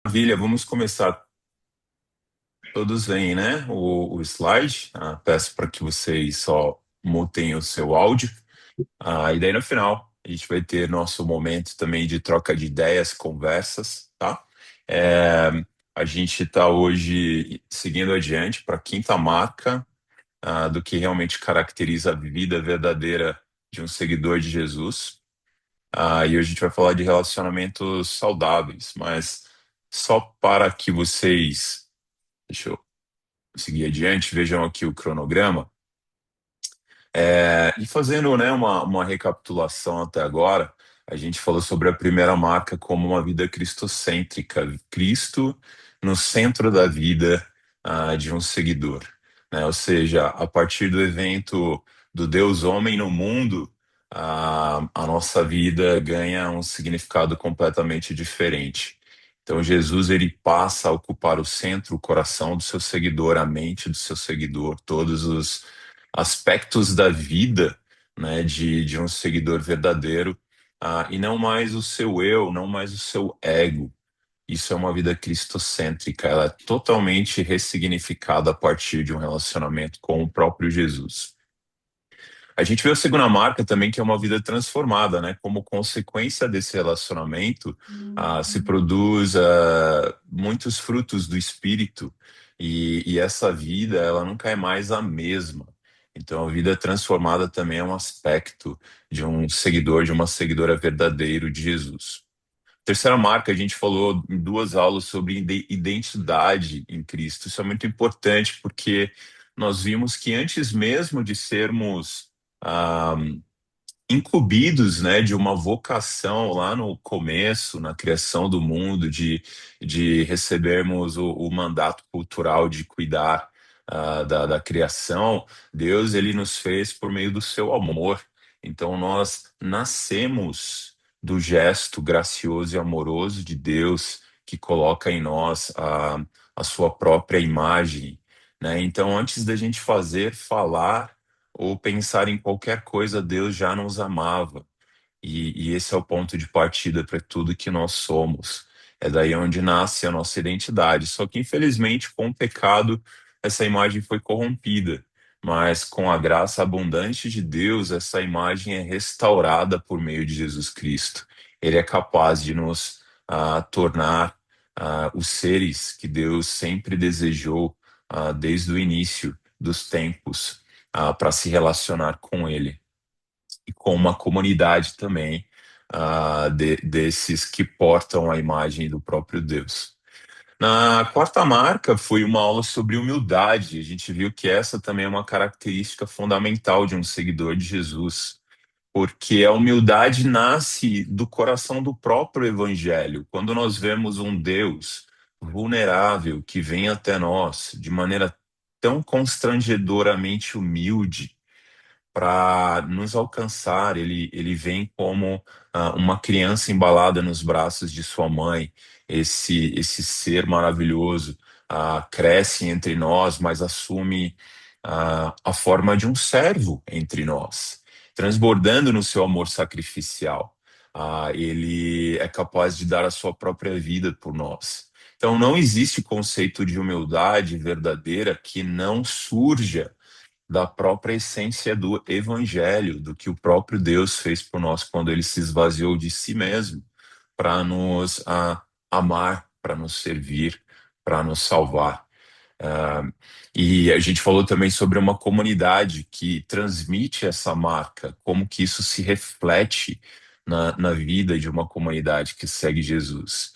Maravilha, vamos começar. Todos veem, né? O slide. Peço para que vocês só mutem o seu áudio. E daí no final a gente vai ter nosso momento também de troca de ideias, conversas, tá? É, a gente está hoje seguindo adiante para a quinta marca, do que realmente caracteriza a vida verdadeira de um seguidor de Jesus. E hoje a gente vai falar de relacionamentos saudáveis, mas só para que vocês. Deixa eu seguir adiante, vejam aqui o cronograma. E fazendo, né, uma recapitulação até agora, a gente falou sobre a primeira marca como uma vida cristocêntrica, Cristo no centro da vida, de um seguidor, né? Ou seja, a partir do evento do Deus homem no mundo, a nossa vida ganha um significado completamente diferente. Então, Jesus ele passa a ocupar o centro, o coração do seu seguidor, a mente do seu seguidor, todos os aspectos da vida, né, de um seguidor verdadeiro, e não mais o seu eu, não mais o seu ego. Isso é uma vida cristocêntrica, ela é totalmente ressignificada a partir de um relacionamento com o próprio Jesus. A gente vê a segunda marca também, que é uma vida transformada, né? Como consequência desse relacionamento, se produz muitos frutos do Espírito e essa vida, ela nunca é mais a mesma. Então, a vida transformada também é um aspecto de um seguidor, de uma seguidora verdadeiro de Jesus. Terceira marca, a gente falou em duas aulas sobre identidade em Cristo. Isso é muito importante porque nós vimos que antes mesmo de sermos ah, incumbidos, né, de uma vocação lá no começo, na criação do mundo, de recebermos o mandato cultural de cuidar da criação, Deus ele nos fez por meio do seu amor. Então nós nascemos do gesto gracioso e amoroso de Deus que coloca em nós a sua própria imagem, né? Então antes da gente fazer, falar ou pensar em qualquer coisa, Deus já nos amava. E esse é o ponto de partida para tudo que nós somos. É daí onde nasce a nossa identidade. Só que, infelizmente, com o pecado, essa imagem foi corrompida. Mas com a graça abundante de Deus, essa imagem é restaurada por meio de Jesus Cristo. Ele é capaz de nos tornar os seres que Deus sempre desejou desde o início dos tempos para se relacionar com Ele e com uma comunidade também desses que portam a imagem do próprio Deus. Na quarta marca foi uma aula sobre humildade. A gente viu que essa também é uma característica fundamental de um seguidor de Jesus, porque a humildade nasce do coração do próprio Evangelho. Quando nós vemos um Deus vulnerável que vem até nós de maneira tão constrangedoramente humilde, para nos alcançar. Ele vem como uma criança embalada nos braços de sua mãe. Esse ser maravilhoso cresce entre nós, mas assume a forma de um servo entre nós, transbordando no seu amor sacrificial. Ele é capaz de dar a sua própria vida por nós. Então, não existe conceito de humildade verdadeira que não surja da própria essência do evangelho, do que o próprio Deus fez por nós quando ele se esvaziou de si mesmo para nos amar, para nos servir, para nos salvar. Ah, e a gente falou também sobre uma comunidade que transmite essa marca, como que isso se reflete na vida de uma comunidade que segue Jesus.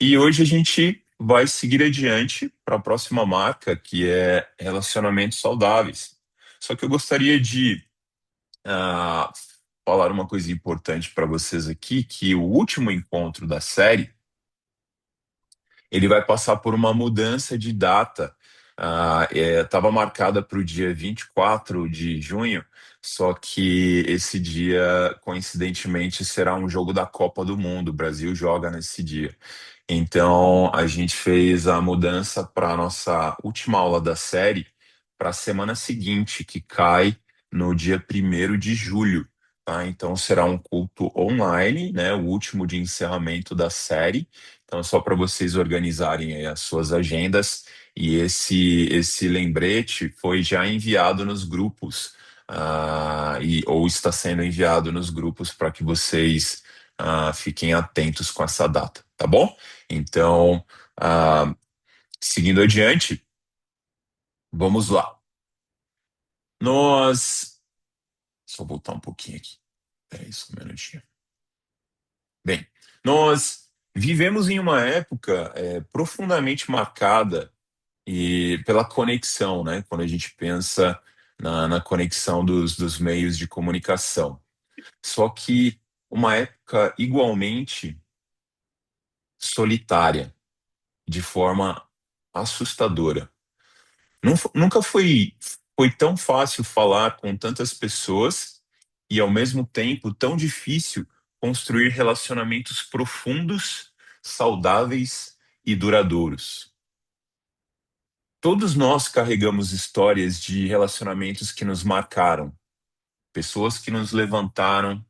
E hoje a gente vai seguir adiante para a próxima marca, que é relacionamentos saudáveis. Só que eu gostaria de ah, falar uma coisa importante para vocês aqui, que o último encontro da série, ele vai passar por uma mudança de data. Estava marcada para o dia 24 de junho, só que esse dia, coincidentemente, será um jogo da Copa do Mundo. O Brasil joga nesse dia. Então, a gente fez a mudança para a nossa última aula da série para a semana seguinte, que cai no dia 1º de julho, tá? Então será um culto online, né? O último de encerramento da série. Então, só para vocês organizarem aí as suas agendas. E esse lembrete foi já enviado nos grupos, ou está sendo enviado nos grupos para que vocês fiquem atentos com essa data, tá bom? Então, seguindo adiante, vamos lá. Nós. Só voltar um pouquinho aqui. Peraí, só um minutinho. Bem, nós vivemos em uma época profundamente marcada e pela conexão, né? Quando a gente pensa na conexão dos meios de comunicação. Só que uma época igualmente solitária, de forma assustadora. Nunca foi tão fácil falar com tantas pessoas e, ao mesmo tempo, tão difícil construir relacionamentos profundos, saudáveis e duradouros. Todos nós carregamos histórias de relacionamentos que nos marcaram, pessoas que nos levantaram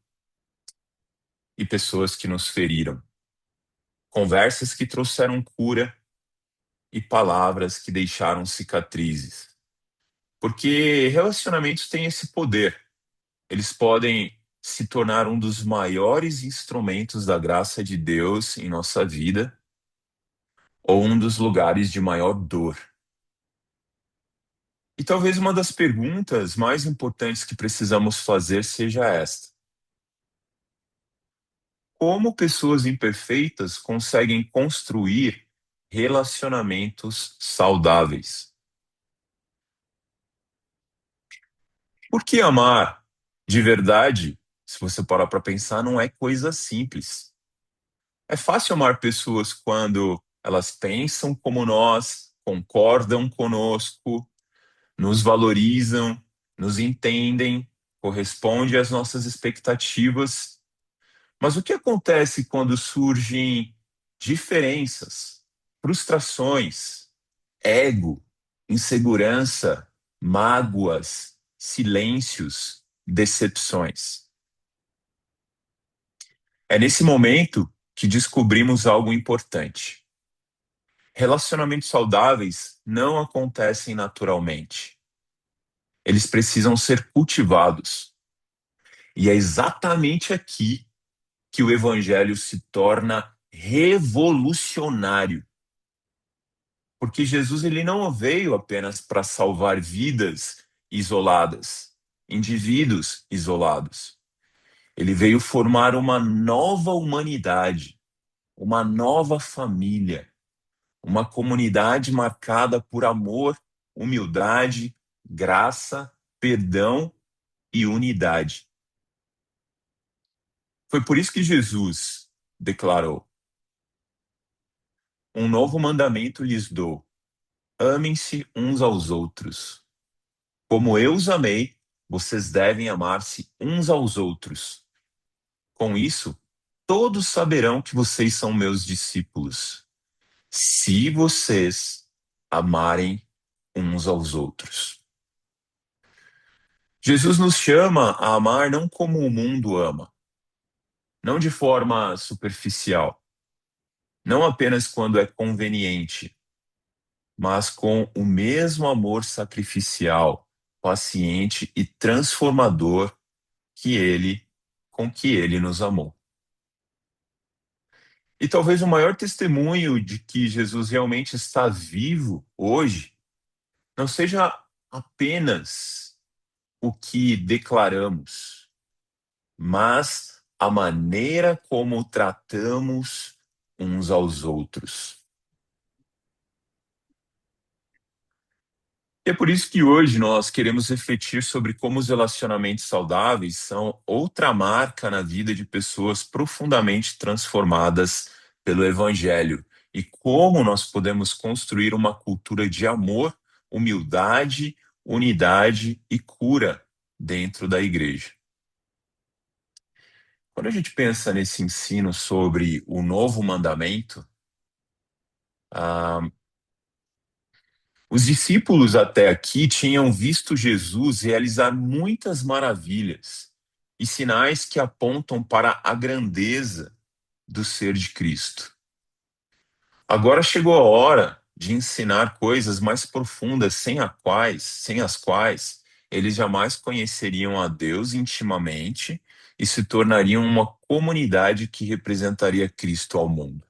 e pessoas que nos feriram, conversas que trouxeram cura e palavras que deixaram cicatrizes. Porque relacionamentos têm esse poder. Eles podem se tornar um dos maiores instrumentos da graça de Deus em nossa vida ou um dos lugares de maior dor. E talvez uma das perguntas mais importantes que precisamos fazer seja esta: como pessoas imperfeitas conseguem construir relacionamentos saudáveis? Porque amar de verdade, se você parar para pensar, não é coisa simples. É fácil amar pessoas quando elas pensam como nós, concordam conosco, nos valorizam, nos entendem, correspondem às nossas expectativas. Mas o que acontece quando surgem diferenças, frustrações, ego, insegurança, mágoas, silêncios, decepções? É nesse momento que descobrimos algo importante. Relacionamentos saudáveis não acontecem naturalmente. Eles precisam ser cultivados. E é exatamente aqui que o evangelho se torna revolucionário. Porque Jesus ele não veio apenas para salvar vidas isoladas, indivíduos isolados. Ele veio formar uma nova humanidade, uma nova família, uma comunidade marcada por amor, humildade, graça, perdão e unidade. Foi por isso que Jesus declarou: um novo mandamento lhes dou: amem-se uns aos outros. Como eu os amei, vocês devem amar-se uns aos outros. Com isso, todos saberão que vocês são meus discípulos, se vocês amarem uns aos outros. Jesus nos chama a amar não como o mundo ama, não de forma superficial, não apenas quando é conveniente, mas com o mesmo amor sacrificial, paciente e transformador que ele com que ele nos amou. E talvez o maior testemunho de que Jesus realmente está vivo hoje não seja apenas o que declaramos, mas a maneira como tratamos uns aos outros. E é por isso que hoje nós queremos refletir sobre como os relacionamentos saudáveis são outra marca na vida de pessoas profundamente transformadas pelo Evangelho e como nós podemos construir uma cultura de amor, humildade, unidade e cura dentro da igreja. Quando a gente pensa nesse ensino sobre o novo mandamento, ah, os discípulos até aqui tinham visto Jesus realizar muitas maravilhas, e sinais que apontam para a grandeza do ser de Cristo. Agora chegou a hora de ensinar coisas mais profundas sem as quais eles jamais conheceriam a Deus intimamente e se tornariam uma comunidade que representaria Cristo ao mundo.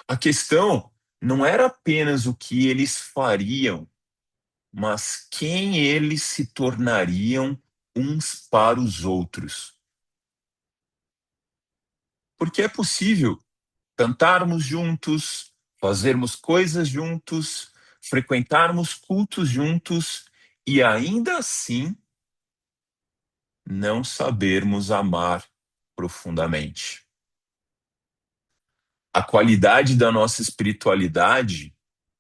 A questão não era apenas o que eles fariam, mas quem eles se tornariam uns para os outros. Porque é possível cantarmos juntos, fazermos coisas juntos, frequentarmos cultos juntos e ainda assim não sabermos amar profundamente. A qualidade da nossa espiritualidade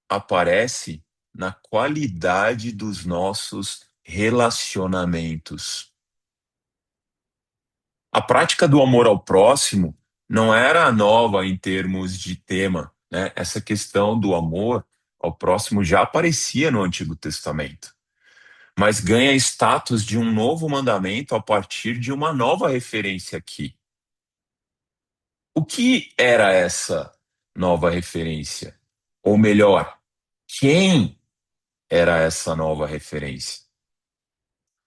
aparece na qualidade dos nossos relacionamentos. A prática do amor ao próximo não era nova em termos de tema, né? Essa questão do amor ao próximo já aparecia no Antigo Testamento, mas ganha status de um novo mandamento a partir de uma nova referência aqui. O que era essa nova referência? Ou melhor, quem era essa nova referência?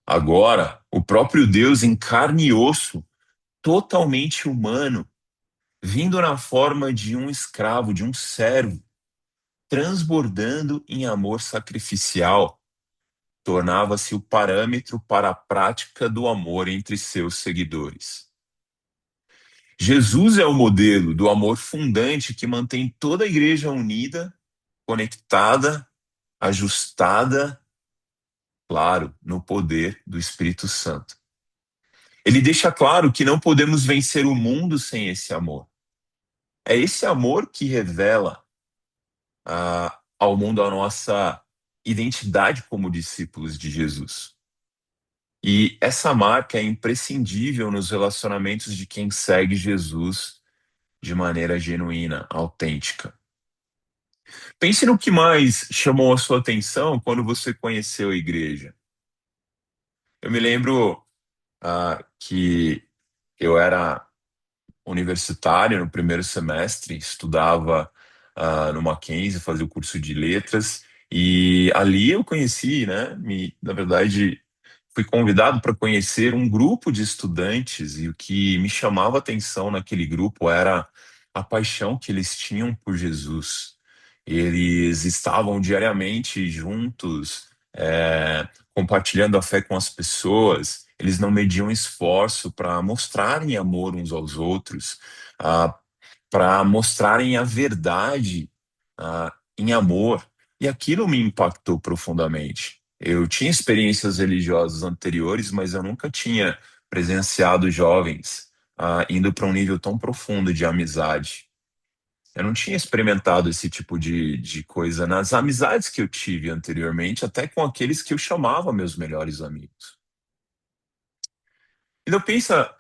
Agora, o próprio Deus em carne e osso, totalmente humano, vindo na forma de um escravo, de um servo, transbordando em amor sacrificial, tornava-se o parâmetro para a prática do amor entre seus seguidores. Jesus é o modelo do amor fundante que mantém toda a igreja unida, conectada, ajustada, claro, no poder do Espírito Santo. Ele deixa claro que não podemos vencer o mundo sem esse amor. É esse amor que revela ao mundo a nossa identidade como discípulos de Jesus. E essa marca é imprescindível nos relacionamentos de quem segue Jesus de maneira genuína, autêntica. Pense no que mais chamou a sua atenção quando você conheceu a igreja. Eu me lembro que eu era universitário no primeiro semestre, estudava no Mackenzie, fazia o curso de letras, e ali eu conheci, né, na verdade, fui convidado para conhecer um grupo de estudantes, e o que me chamava a atenção naquele grupo era a paixão que eles tinham por Jesus. Eles estavam diariamente juntos, compartilhando a fé com as pessoas, eles não mediam esforço para mostrarem amor uns aos outros, para mostrarem a verdade em amor. E aquilo me impactou profundamente. Eu tinha experiências religiosas anteriores, mas eu nunca tinha presenciado jovens indo para um nível tão profundo de amizade. Eu não tinha experimentado esse tipo de coisa nas amizades que eu tive anteriormente, até com aqueles que eu chamava meus melhores amigos. Então pensa,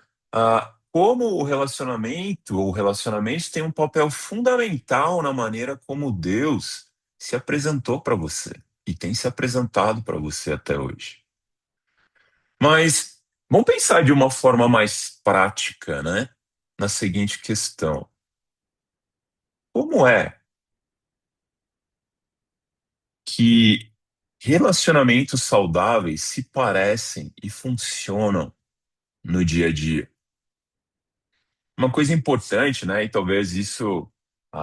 como o relacionamento ou relacionamentos tem um papel fundamental na maneira como Deus se apresentou para você e tem se apresentado para você até hoje. Mas vamos pensar de uma forma mais prática, né? Na seguinte questão: como é que relacionamentos saudáveis se parecem e funcionam no dia a dia? Uma coisa importante, né, e talvez isso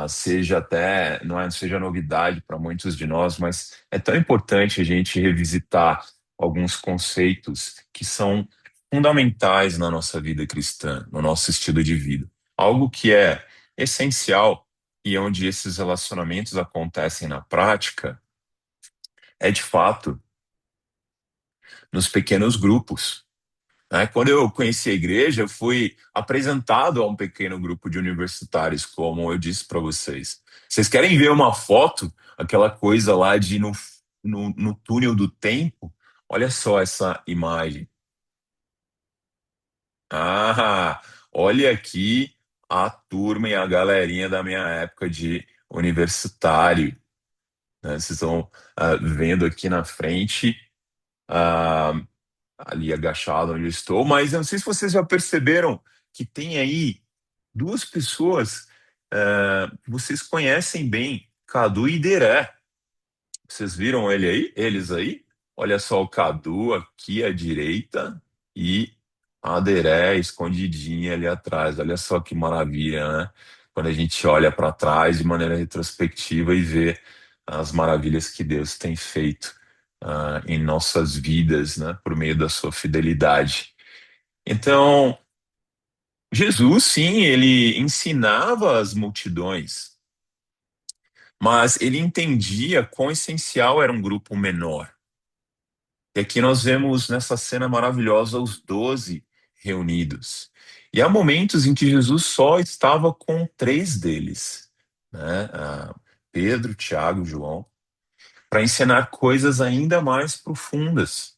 seja até, não seja novidade para muitos de nós, mas é tão importante a gente revisitar alguns conceitos que são fundamentais na nossa vida cristã, no nosso estilo de vida. Algo que é essencial e onde esses relacionamentos acontecem na prática é, de fato, nos pequenos grupos, né? Quando eu conheci a igreja, eu fui apresentado a um pequeno grupo de universitários, como eu disse para vocês. Vocês querem ver uma foto, aquela coisa lá de no túnel do tempo? Olha só essa imagem. Ah, olha aqui a turma e a galerinha da minha época de universitário, né? Vocês estão vendo aqui na frente. ali agachado onde eu estou, mas eu não sei se vocês já perceberam que tem aí duas pessoas que vocês conhecem bem, Cadu e Deré. Vocês viram eles aí? Olha só o Cadu aqui à direita e a Deré escondidinha ali atrás. Olha só que maravilha, né? Quando a gente olha para trás de maneira retrospectiva e vê as maravilhas que Deus tem feito em nossas vidas, né? Por meio da sua fidelidade. Então, Jesus, sim, ele ensinava as multidões, mas ele entendia quão essencial era um grupo menor. E aqui nós vemos nessa cena maravilhosa os 12 reunidos. E há momentos em que Jesus só estava com três deles, né? Pedro, Tiago e João, para ensinar coisas ainda mais profundas.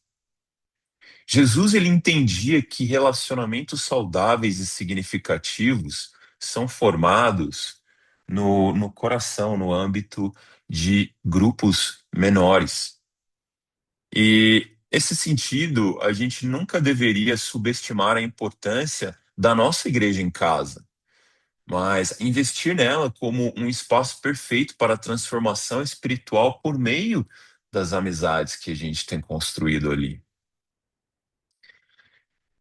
Jesus ele entendia que relacionamentos saudáveis e significativos são formados no coração, no âmbito de grupos menores. E esse sentido, a gente nunca deveria subestimar a importância da nossa igreja em casa, mas investir nela como um espaço perfeito para a transformação espiritual por meio das amizades que a gente tem construído ali.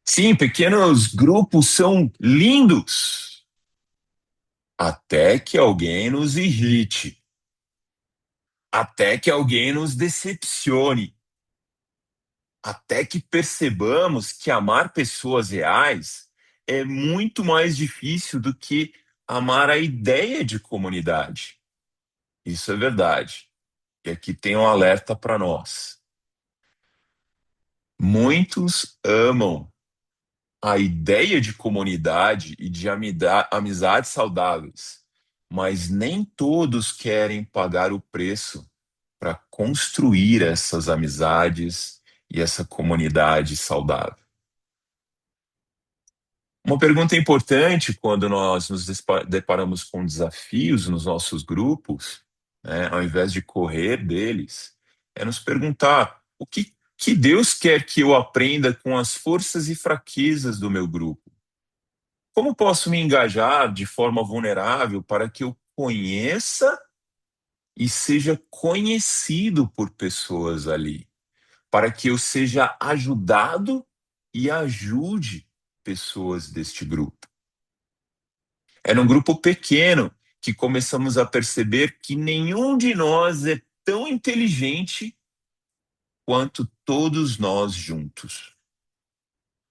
Sim, pequenos grupos são lindos, até que alguém nos irrite, até que alguém nos decepcione, até que percebamos que amar pessoas reais é muito mais difícil do que amar a ideia de comunidade. Isso é verdade. E aqui tem um alerta para nós. Muitos amam a ideia de comunidade e de amizades saudáveis, mas nem todos querem pagar o preço para construir essas amizades e essa comunidade saudável. Uma pergunta importante quando nós nos deparamos com desafios nos nossos grupos, né, ao invés de correr deles, é nos perguntar que Deus quer que eu aprenda com as forças e fraquezas do meu grupo. Como posso me engajar de forma vulnerável para que eu conheça e seja conhecido por pessoas ali? Para que eu seja ajudado e ajude pessoas deste grupo. É num grupo pequeno que começamos a perceber que nenhum de nós é tão inteligente quanto todos nós juntos.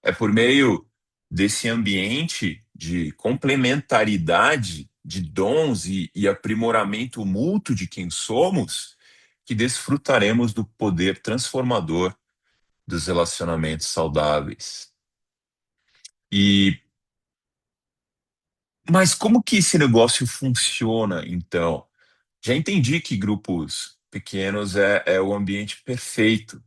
É por meio desse ambiente de complementaridade de dons e aprimoramento mútuo de quem somos que desfrutaremos do poder transformador dos relacionamentos saudáveis. E mas como que esse negócio funciona, então? Já entendi que grupos pequenos é o ambiente perfeito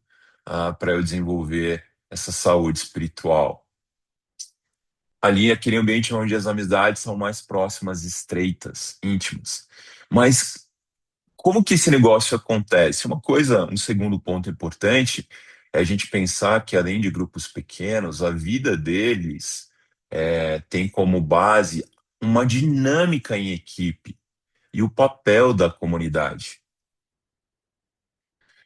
para eu desenvolver essa saúde espiritual. Ali, aquele ambiente onde as amizades são mais próximas, estreitas, íntimas. Mas como que esse negócio acontece? Uma coisa, um segundo ponto importante é a gente pensar que além de grupos pequenos, a vida deles tem como base uma dinâmica em equipe e o papel da comunidade.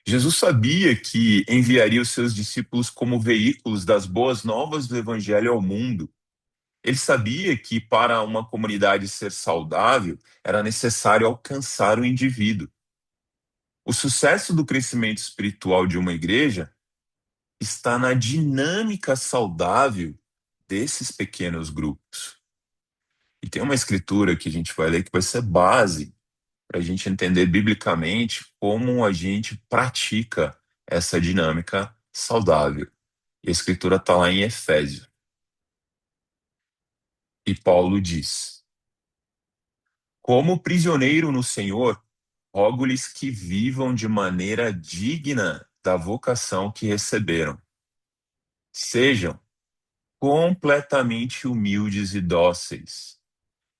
Jesus sabia que enviaria os seus discípulos como veículos das boas novas do evangelho ao mundo. Ele sabia que para uma comunidade ser saudável era necessário alcançar o indivíduo. O sucesso do crescimento espiritual de uma igreja está na dinâmica saudável desses pequenos grupos. E tem uma escritura que a gente vai ler que vai ser base para a gente entender biblicamente como a gente pratica essa dinâmica saudável. E a escritura está lá em Efésios. E Paulo diz: como prisioneiro no Senhor, rogo-lhes que vivam de maneira digna da vocação que receberam. Sejam completamente humildes e dóceis,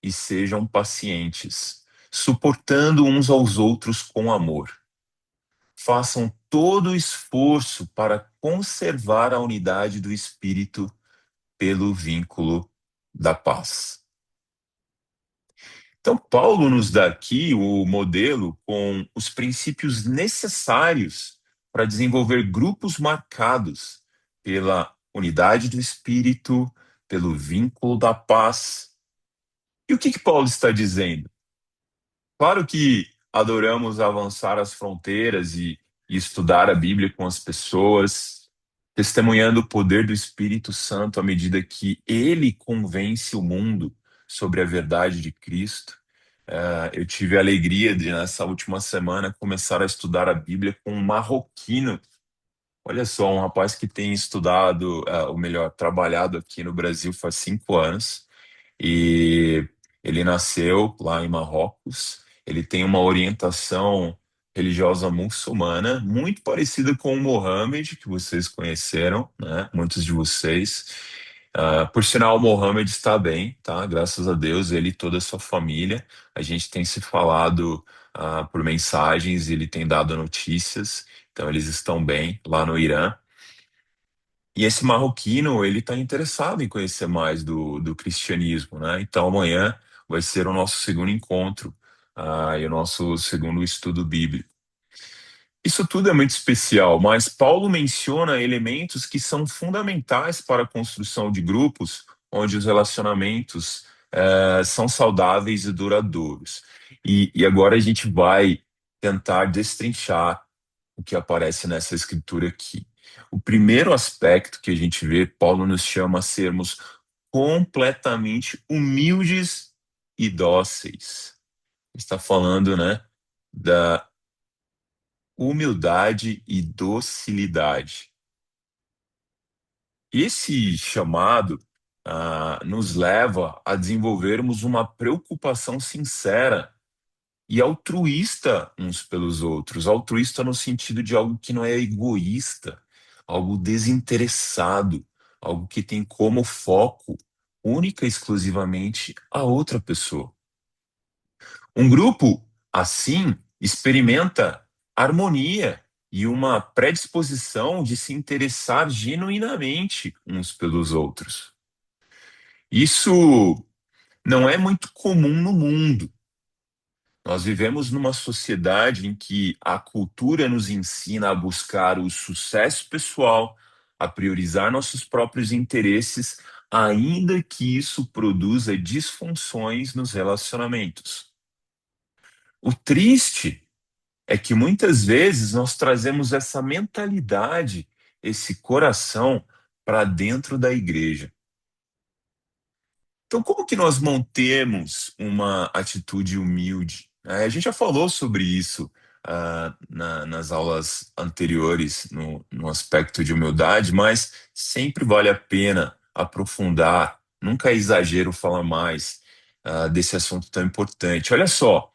e sejam pacientes, suportando uns aos outros com amor. Façam todo o esforço para conservar a unidade do espírito pelo vínculo da paz. Então, Paulo nos dá aqui o modelo com os princípios necessários para desenvolver grupos marcados pela unidade do espírito, pelo vínculo da paz. E o que Paulo está dizendo? Claro que adoramos avançar as fronteiras e estudar a Bíblia com as pessoas, testemunhando o poder do Espírito Santo à medida que ele convence o mundo sobre a verdade de Cristo. Eu tive a alegria de, nessa última semana, começar a estudar a Bíblia com um marroquino. Olha só, um rapaz que tem estudado, ou melhor, trabalhado aqui no Brasil faz 5 anos. E ele nasceu lá em Marrocos. Ele tem uma orientação religiosa muçulmana, muito parecida com o Mohammed, que vocês conheceram, né? Muitos de vocês. Por sinal, o Mohammed está bem, tá? Graças a Deus, ele e toda a sua família. A gente tem se falado, por mensagens, ele tem dado notícias. Então, eles estão bem lá no Irã. E esse marroquino, ele está interessado em conhecer mais do cristianismo, né? Então amanhã vai ser o nosso segundo encontro, e o nosso segundo estudo bíblico. Isso tudo é muito especial, mas Paulo menciona elementos que são fundamentais para a construção de grupos onde os relacionamentos são saudáveis e duradouros. E agora a gente vai tentar destrinchar o que aparece nessa escritura aqui. O primeiro aspecto que a gente vê, Paulo nos chama a sermos completamente humildes e dóceis. Está falando, né, da humildade e docilidade. Esse chamado nos leva a desenvolvermos uma preocupação sincera e altruísta uns pelos outros. Altruísta no sentido de algo que não é egoísta, algo desinteressado, algo que tem como foco única e exclusivamente a outra pessoa. Um grupo assim experimenta harmonia e uma predisposição de se interessar genuinamente uns pelos outros. Isso não é muito comum no mundo. Nós vivemos numa sociedade em que a cultura nos ensina a buscar o sucesso pessoal, a priorizar nossos próprios interesses, ainda que isso produza disfunções nos relacionamentos. O triste é que muitas vezes nós trazemos essa mentalidade, esse coração para dentro da igreja. Então, como que nós mantemos uma atitude humilde? A gente já falou sobre isso nas aulas anteriores, no aspecto de humildade, mas sempre vale a pena aprofundar. Nunca é exagero falar mais desse assunto tão importante. Olha só,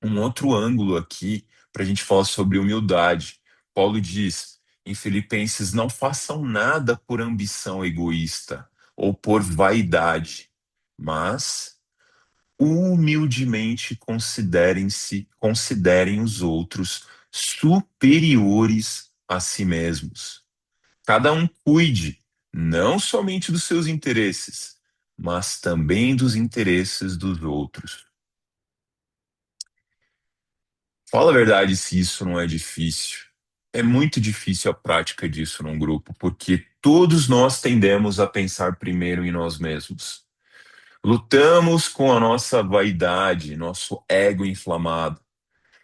um outro ângulo aqui para a gente falar sobre humildade. Paulo diz em Filipenses: não façam nada por ambição egoísta ou por vaidade, mas humildemente considerem os outros superiores a si mesmos. Cada um cuide não somente dos seus interesses, mas também dos interesses dos outros. Fala a verdade se isso não é difícil. É muito difícil a prática disso num grupo, porque todos nós tendemos a pensar primeiro em nós mesmos. Lutamos com a nossa vaidade, nosso ego inflamado.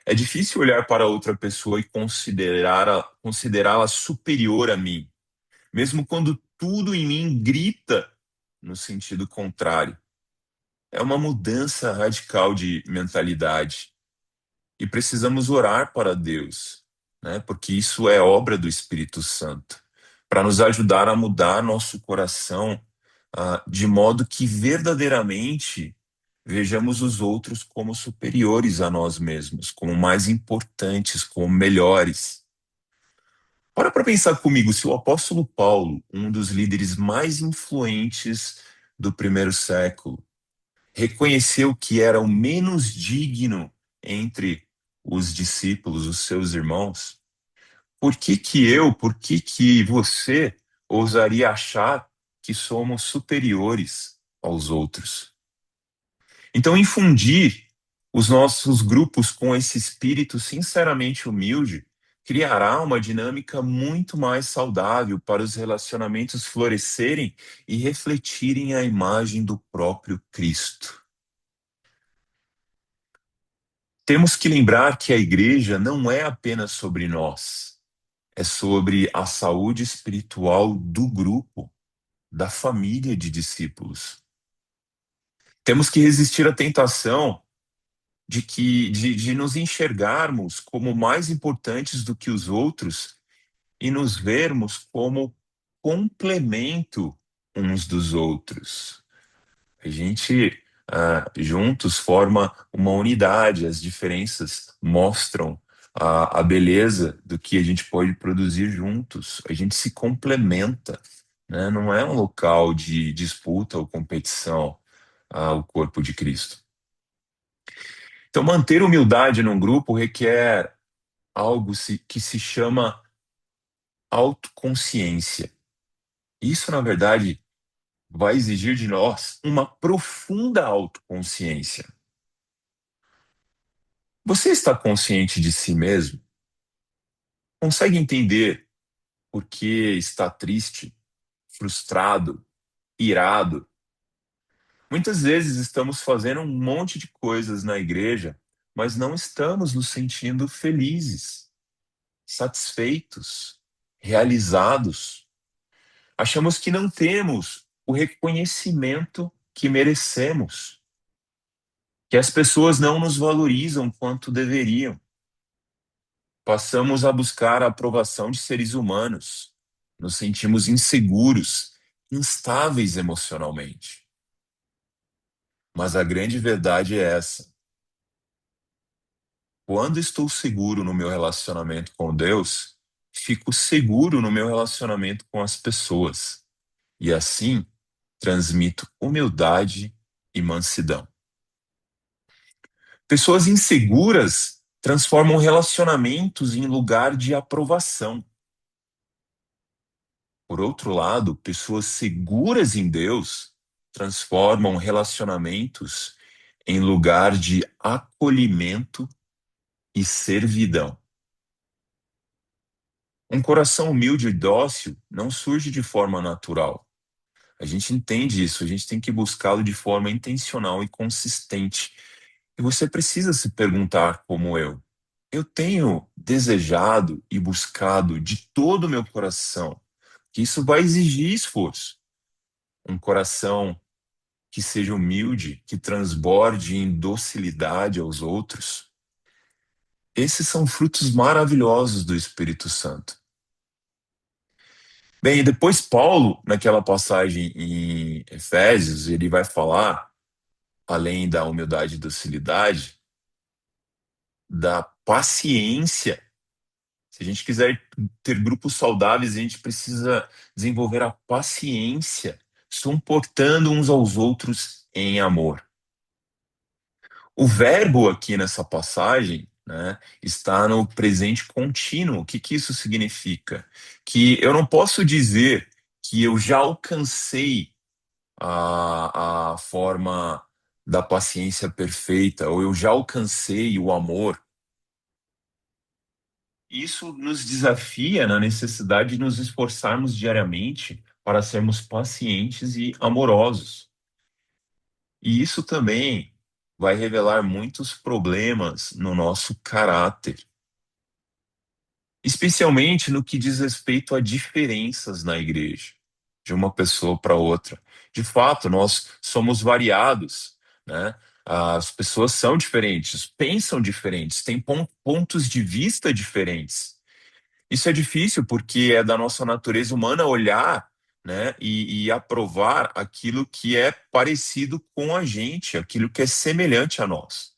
É difícil olhar para outra pessoa e considerá-la superior a mim, mesmo quando tudo em mim grita no sentido contrário. É uma mudança radical de mentalidade. E precisamos orar para Deus, né? Porque isso é obra do Espírito Santo, para nos ajudar a mudar nosso coração, de modo que verdadeiramente vejamos os outros como superiores a nós mesmos, como mais importantes, como melhores. Para pensar comigo, se o apóstolo Paulo, um dos líderes mais influentes do primeiro século, reconheceu que era o menos digno entre os discípulos, os seus irmãos, por que que você ousaria achar que somos superiores aos outros? Então, infundir os nossos grupos com esse espírito sinceramente humilde criará uma dinâmica muito mais saudável para os relacionamentos florescerem e refletirem a imagem do próprio Cristo. Temos que lembrar que a igreja não é apenas sobre nós, é sobre a saúde espiritual do grupo, da família de discípulos. Temos que resistir à tentação de nos enxergarmos como mais importantes do que os outros e nos vermos como complemento uns dos outros. A gente juntos forma uma unidade, as diferenças mostram a beleza do que a gente pode produzir juntos. A gente se complementa, né? Não é um local de disputa ou competição, o corpo de Cristo. Então, manter humildade num grupo requer algo que se chama autoconsciência. Isso, na verdade, vai exigir de nós uma profunda autoconsciência. Você está consciente de si mesmo? Consegue entender por que está triste, frustrado, irado? Muitas vezes estamos fazendo um monte de coisas na igreja, mas não estamos nos sentindo felizes, satisfeitos, realizados. Achamos que não temos o reconhecimento que merecemos, que as pessoas não nos valorizam quanto deveriam. Passamos a buscar a aprovação de seres humanos, nos sentimos inseguros, instáveis emocionalmente. Mas a grande verdade é essa: quando estou seguro no meu relacionamento com Deus, fico seguro no meu relacionamento com as pessoas. E assim, transmito humildade e mansidão. Pessoas inseguras transformam relacionamentos em lugar de aprovação. Por outro lado, pessoas seguras em Deus transformam relacionamentos em lugar de acolhimento e servidão. Um coração humilde e dócil não surge de forma natural. A gente entende isso, a gente tem que buscá-lo de forma intencional e consistente. E você precisa se perguntar, como eu tenho desejado e buscado de todo o meu coração, que isso vai exigir esforço. Um coração que seja humilde, que transborde em docilidade aos outros. Esses são frutos maravilhosos do Espírito Santo. Bem, e depois Paulo, naquela passagem em Efésios, ele vai falar, além da humildade e docilidade, da paciência. Se a gente quiser ter grupos saudáveis, a gente precisa desenvolver a paciência, suportando uns aos outros em amor. O verbo aqui nessa passagem, né, está no presente contínuo. O que que isso significa? Que eu não posso dizer que eu já alcancei a forma da paciência perfeita, ou eu já alcancei o amor. Isso nos desafia na necessidade de nos esforçarmos diariamente para sermos pacientes e amorosos. E isso também vai revelar muitos problemas no nosso caráter, especialmente no que diz respeito a diferenças na igreja, de uma pessoa para outra. De fato, nós somos variados, né? As pessoas são diferentes, pensam diferentes, têm pontos de vista diferentes. Isso é difícil porque é da nossa natureza humana olhar, né, e aprovar aquilo que é parecido com a gente, aquilo que é semelhante a nós.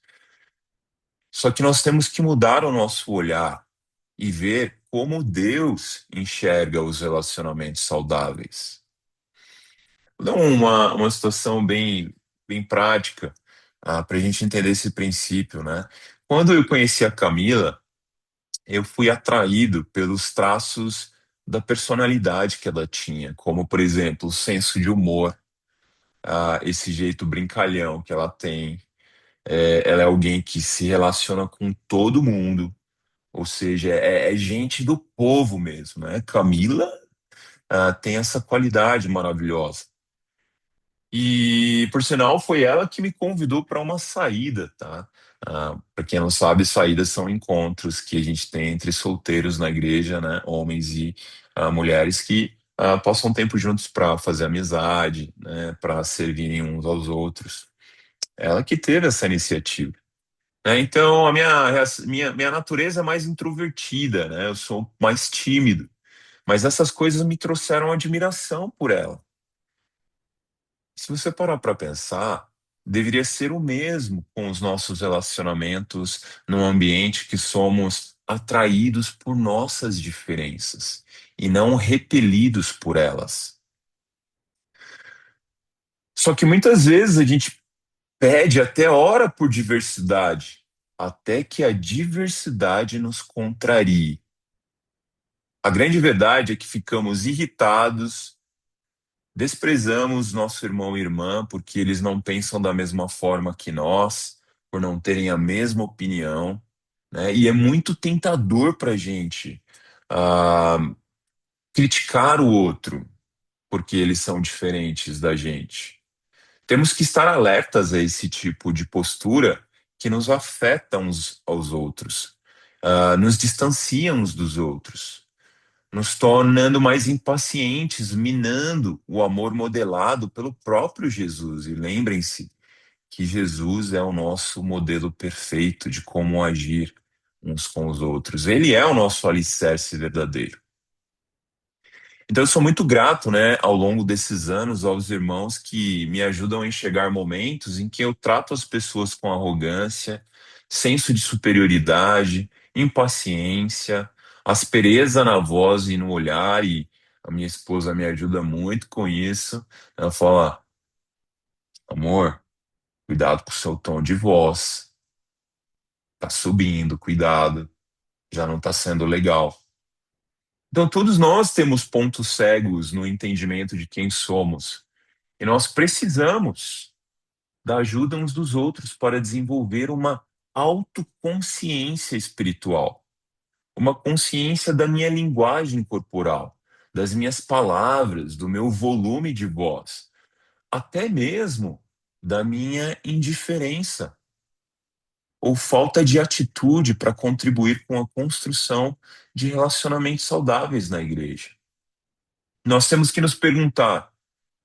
Só que nós temos que mudar o nosso olhar e ver como Deus enxerga os relacionamentos saudáveis. Vou dar uma situação bem prática, para a gente entender esse princípio, né? Quando eu conheci a Camila, eu fui atraído pelos traços da personalidade que ela tinha, como, por exemplo, o senso de humor, esse jeito brincalhão que ela tem. Ela é alguém que se relaciona com todo mundo, ou seja, é gente do povo mesmo, né? Camila, tem essa qualidade maravilhosa. E, por sinal, foi ela que me convidou para uma saída, tá? Para quem não sabe, saídas são encontros que a gente tem entre solteiros na igreja, né? Homens e mulheres que passam tempo juntos para fazer amizade, né? Para servirem uns aos outros. Ela que teve essa iniciativa, né? Então, minha natureza é mais introvertida, né? Eu sou mais tímido, mas essas coisas me trouxeram admiração por ela. Se você parar para pensar, deveria ser o mesmo com os nossos relacionamentos num ambiente que somos atraídos por nossas diferenças e não repelidos por elas. Só que muitas vezes a gente pede até hora por diversidade, até que a diversidade nos contrarie. A grande verdade é que ficamos irritados, desprezamos nosso irmão e irmã porque eles não pensam da mesma forma que nós, por não terem a mesma opinião, né? E é muito tentador para a gente ah, criticar o outro porque eles são diferentes da gente. Temos que estar alertas a esse tipo de postura que nos afeta uns aos outros, nos distancia uns dos outros, nos tornando mais impacientes, minando o amor modelado pelo próprio Jesus. E lembrem-se que Jesus é o nosso modelo perfeito de como agir uns com os outros. Ele é o nosso alicerce verdadeiro. Então, eu sou muito grato, né, ao longo desses anos, aos irmãos que me ajudam a enxergar momentos em que eu trato as pessoas com arrogância, senso de superioridade, impaciência, aspereza na voz e no olhar, e a minha esposa me ajuda muito com isso. Ela fala: amor, cuidado com o seu tom de voz, tá subindo, cuidado, já não tá sendo legal. Então, todos nós temos pontos cegos no entendimento de quem somos. E nós precisamos da ajuda uns dos outros para desenvolver uma autoconsciência espiritual, uma consciência da minha linguagem corporal, das minhas palavras, do meu volume de voz, até mesmo da minha indiferença ou falta de atitude para contribuir com a construção de relacionamentos saudáveis na igreja. Nós temos que nos perguntar: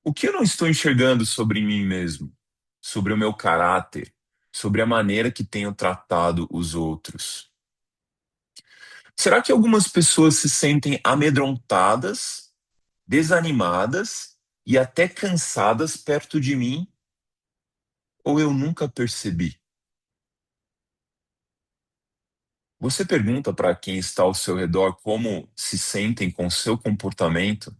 o que eu não estou enxergando sobre mim mesmo, sobre o meu caráter, sobre a maneira que tenho tratado os outros? Será que algumas pessoas se sentem amedrontadas, desanimadas e até cansadas perto de mim, ou eu nunca percebi? Você pergunta para quem está ao seu redor como se sentem com seu comportamento,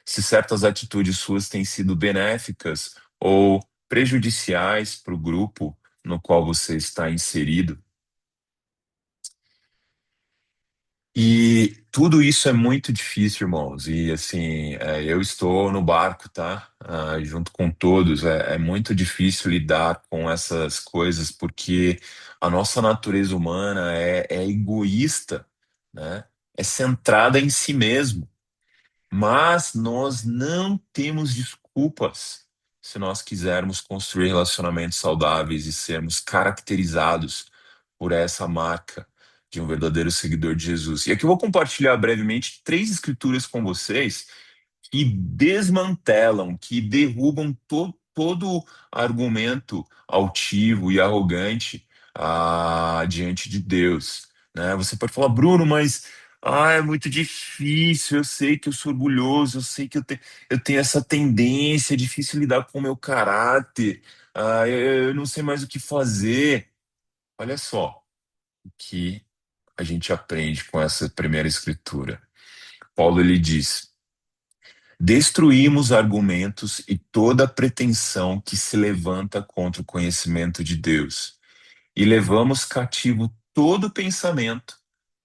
se certas atitudes suas têm sido benéficas ou prejudiciais para o grupo no qual você está inserido? E tudo isso é muito difícil, irmãos. E assim, eu estou no barco, tá? Junto com todos. É muito difícil lidar com essas coisas porque a nossa natureza humana é egoísta, né? É centrada em si mesmo. Mas nós não temos desculpas se nós quisermos construir relacionamentos saudáveis e sermos caracterizados por essa marca de um verdadeiro seguidor de Jesus. E aqui eu vou compartilhar brevemente três escrituras com vocês que desmantelam, que derrubam todo argumento altivo e arrogante diante de Deus, né? Você pode falar: Bruno, mas é muito difícil. Eu sei que eu sou orgulhoso, eu sei que eu tenho essa tendência, é difícil lidar com o meu caráter, eu não sei mais o que fazer. Olha só o que a gente aprende com essa primeira escritura. Paulo ele diz: destruímos argumentos e toda pretensão que se levanta contra o conhecimento de Deus, e levamos cativo todo pensamento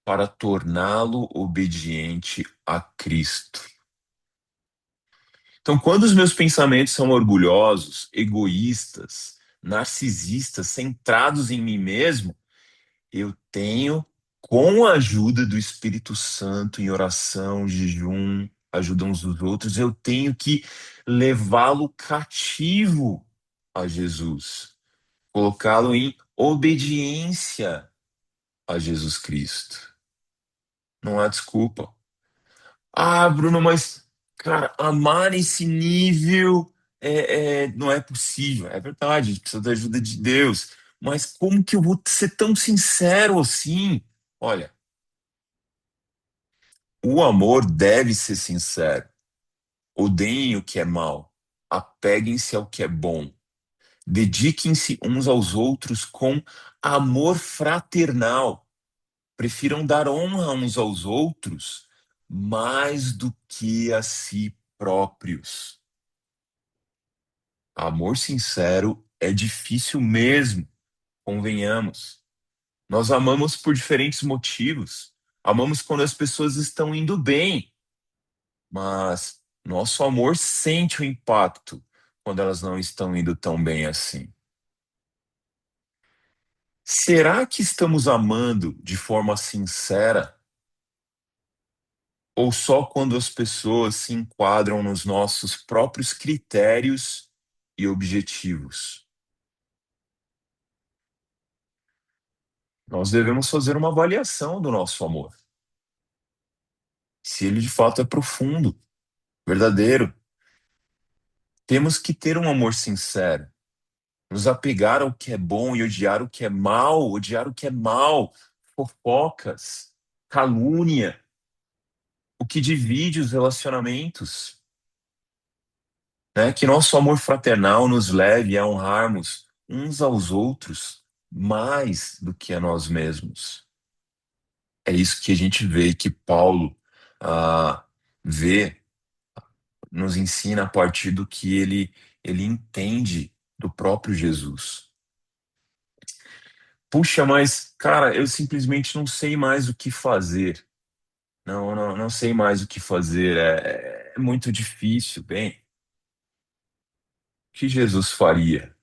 para torná-lo obediente a Cristo. Então, quando os meus pensamentos são orgulhosos, egoístas, narcisistas, centrados em mim mesmo, eu tenho, com a ajuda do Espírito Santo, em oração, jejum, ajuda uns dos outros, eu tenho que levá-lo cativo a Jesus, colocá-lo em obediência a Jesus Cristo. Não há desculpa. Ah, Bruno, mas, cara, amar nesse nível não é possível. É verdade, a gente precisa da ajuda de Deus. Mas como que eu vou ser tão sincero assim? Olha, o amor deve ser sincero. Odeiem o que é mal. Apeguem-se ao que é bom. Dediquem-se uns aos outros com amor fraternal. Prefiram dar honra uns aos outros mais do que a si próprios. Amor sincero é difícil mesmo, convenhamos. Nós amamos por diferentes motivos. Amamos quando as pessoas estão indo bem, mas nosso amor sente o impacto quando elas não estão indo tão bem assim. Será que estamos amando de forma sincera ou só quando as pessoas se enquadram nos nossos próprios critérios e objetivos? Nós devemos fazer uma avaliação do nosso amor, se ele de fato é profundo, verdadeiro. Temos que ter um amor sincero, nos apegar ao que é bom e odiar o que é mal, fofocas, calúnia, o que divide os relacionamentos, né? Que nosso amor fraternal nos leve a honrarmos uns aos outros mais do que a nós mesmos. É isso que a gente vê que Paulo vê, nos ensina a partir do que ele entende do próprio Jesus. Puxa, mas, cara, eu simplesmente não sei mais o que fazer. Não sei mais o que fazer. É muito difícil. Bem, o que Jesus faria?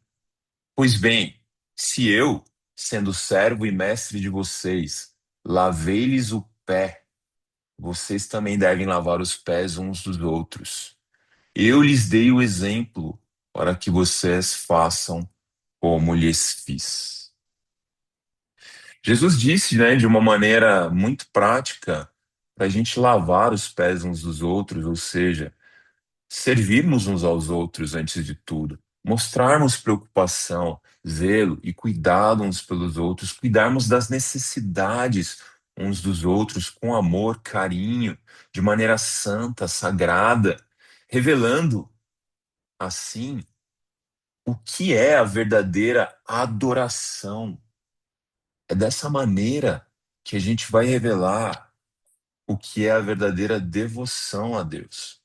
Pois bem, se eu, sendo servo e mestre de vocês, lavei-lhes o pé, vocês também devem lavar os pés uns dos outros. Eu lhes dei o exemplo para que vocês façam como lhes fiz. Jesus disse, né, de uma maneira muito prática, para a gente lavar os pés uns dos outros, ou seja, servirmos uns aos outros antes de tudo, mostrarmos preocupação, zelo e cuidado uns pelos outros, cuidarmos das necessidades uns dos outros com amor, carinho, de maneira santa, sagrada, revelando assim o que é a verdadeira adoração. É dessa maneira que a gente vai revelar o que é a verdadeira devoção a Deus.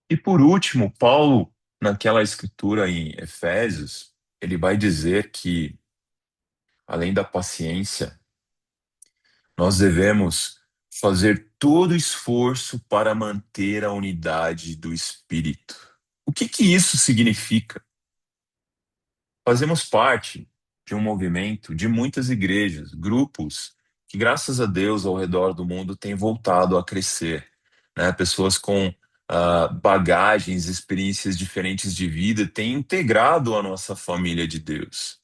E por último, Paulo, naquela escritura em Efésios, ele vai dizer que, além da paciência, nós devemos fazer todo esforço para manter a unidade do Espírito. O que que isso significa? Fazemos parte de um movimento de muitas igrejas, grupos que, graças a Deus, ao redor do mundo têm voltado a crescer, né? Pessoas com bagagens, experiências diferentes de vida têm integrado a nossa família de Deus.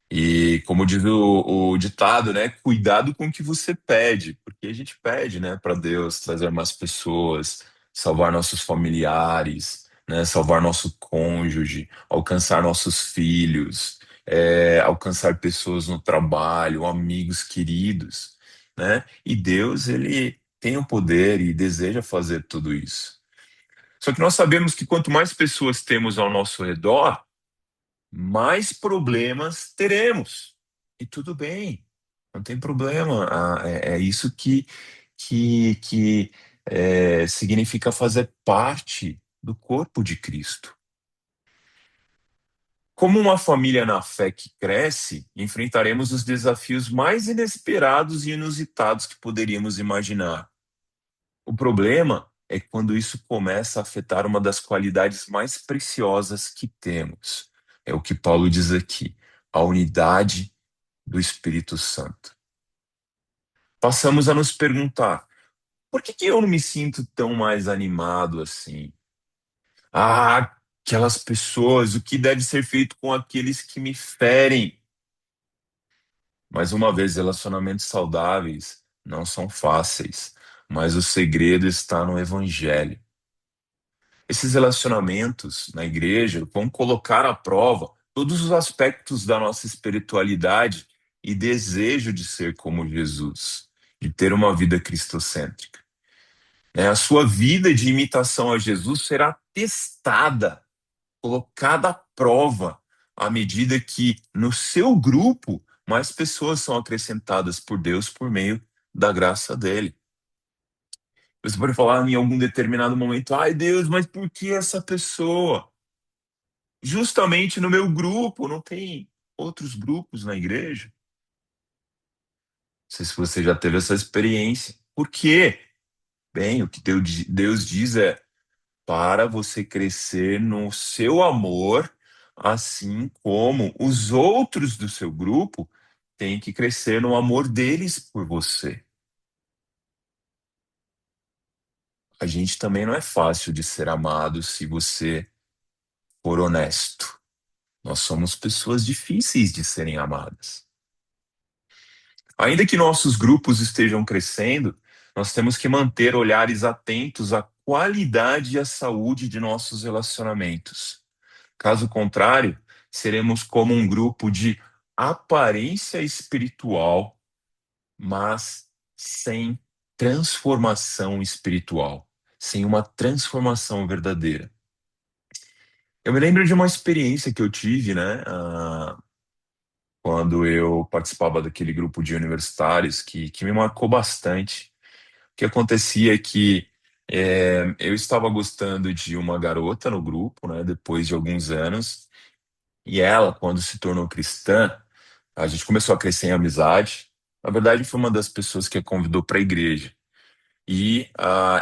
E como diz o ditado, né? Cuidado com o que você pede, porque a gente pede, né, para Deus trazer mais pessoas, salvar nossos familiares, né, salvar nosso cônjuge, alcançar nossos filhos, alcançar pessoas no trabalho, amigos queridos, né? E Deus, ele tem o poder e deseja fazer tudo isso. Só que nós sabemos que quanto mais pessoas temos ao nosso redor, mais problemas teremos. E tudo bem, não tem problema. É isso que significa fazer parte do corpo de Cristo. Como uma família na fé que cresce, enfrentaremos os desafios mais inesperados e inusitados que poderíamos imaginar. O problema é quando isso começa a afetar uma das qualidades mais preciosas que temos. É o que Paulo diz aqui, a unidade do Espírito Santo. Passamos a nos perguntar: por que eu não me sinto tão mais animado assim? Ah, aquelas pessoas, o que deve ser feito com aqueles que me ferem? Mais uma vez, relacionamentos saudáveis não são fáceis, mas o segredo está no Evangelho. Esses relacionamentos na igreja vão colocar à prova todos os aspectos da nossa espiritualidade e desejo de ser como Jesus, de ter uma vida cristocêntrica. A sua vida de imitação a Jesus será testada, colocada à prova, à medida que no seu grupo mais pessoas são acrescentadas por Deus por meio da graça dele. Você pode falar em algum determinado momento: ai Deus, mas por que essa pessoa? Justamente no meu grupo, não tem outros grupos na igreja? Não sei se você já teve essa experiência. Por quê? Bem, o que Deus diz é para você crescer no seu amor, assim como os outros do seu grupo têm que crescer no amor deles por você. A gente também não é fácil de ser amado se você for honesto. Nós somos pessoas difíceis de serem amadas. Ainda que nossos grupos estejam crescendo, nós temos que manter olhares atentos à qualidade e à saúde de nossos relacionamentos. Caso contrário, seremos como um grupo de aparência espiritual, mas sem transformação espiritual, sem uma transformação verdadeira. Eu me lembro de uma experiência que eu tive, né, quando eu participava daquele grupo de universitários que me marcou bastante. O que acontecia é que eu estava gostando de uma garota no grupo, né, depois de alguns anos, e ela, quando se tornou cristã, a gente começou a crescer em amizade. Na verdade, foi uma das pessoas que a convidou para a igreja. E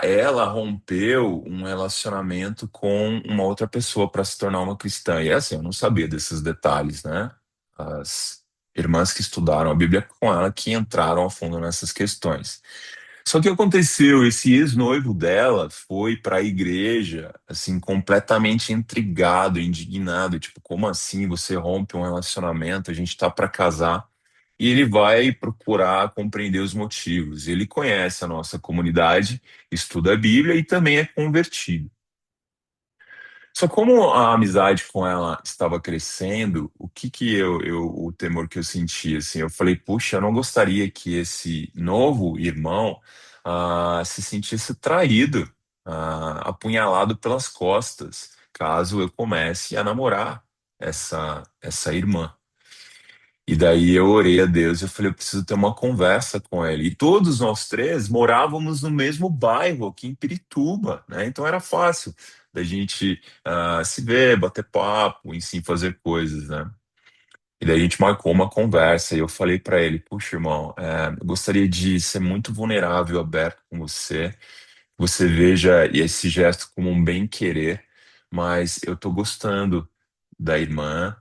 ela rompeu um relacionamento com uma outra pessoa para se tornar uma cristã. E assim, eu não sabia desses detalhes, né? As irmãs que estudaram a Bíblia com ela que entraram a fundo nessas questões. Só que aconteceu, esse ex-noivo dela foi para a igreja, assim, completamente intrigado, indignado, tipo, como assim você rompe um relacionamento, a gente tá para casar, e ele vai procurar compreender os motivos. Ele conhece a nossa comunidade, estuda a Bíblia e também é convertido. Só como a amizade com ela estava crescendo, o que que o temor que eu sentia, assim, eu falei, puxa, eu não gostaria que esse novo irmão se sentisse traído, apunhalado pelas costas, caso eu comece a namorar essa irmã. E daí eu orei a Deus, eu falei, eu preciso ter uma conversa com ele. E todos nós três morávamos no mesmo bairro, aqui em Pirituba, né? Então era fácil da gente se ver, bater papo, enfim, fazer coisas, né? E daí a gente marcou uma conversa e eu falei para ele, puxa, irmão, eu gostaria de ser muito vulnerável, aberto com você. Você veja esse gesto como um bem-querer, mas eu tô gostando da irmã.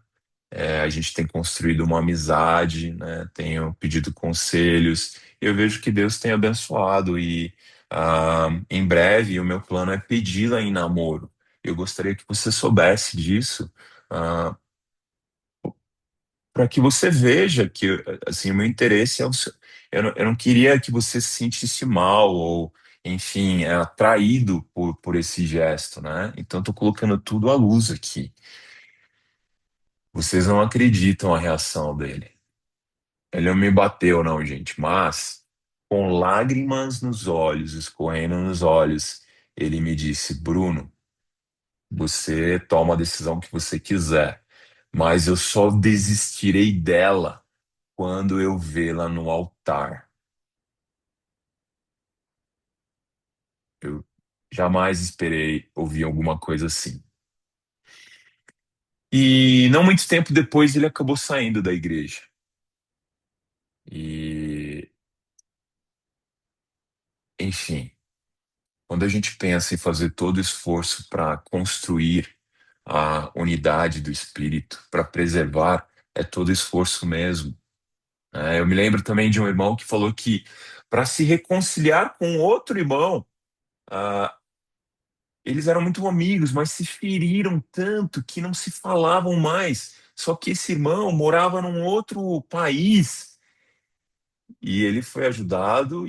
A gente tem construído uma amizade, né? Tenho pedido conselhos. Eu vejo que Deus tem abençoado e em breve o meu plano é pedi-la em namoro. Eu gostaria que você soubesse disso, para que você veja que assim o meu interesse é eu não queria que você se sentisse mal ou enfim, atraído por esse gesto, né? Então estou colocando tudo à luz aqui. Vocês não acreditam a reação dele. Ele não me bateu, não, gente, mas com lágrimas nos olhos, escorrendo nos olhos, ele me disse: Bruno, você toma a decisão que você quiser, mas eu só desistirei dela quando eu vê-la no altar. Eu jamais esperei ouvir alguma coisa assim. E não muito tempo depois ele acabou saindo da igreja. E, enfim, quando a gente pensa em fazer todo o esforço para construir a unidade do espírito, para preservar, é todo esforço mesmo. Eu me lembro também de um irmão que falou que para se reconciliar com outro irmão, ah, eles eram muito amigos, mas se feriram tanto que não se falavam mais. Só que esse irmão morava num outro país e ele foi ajudado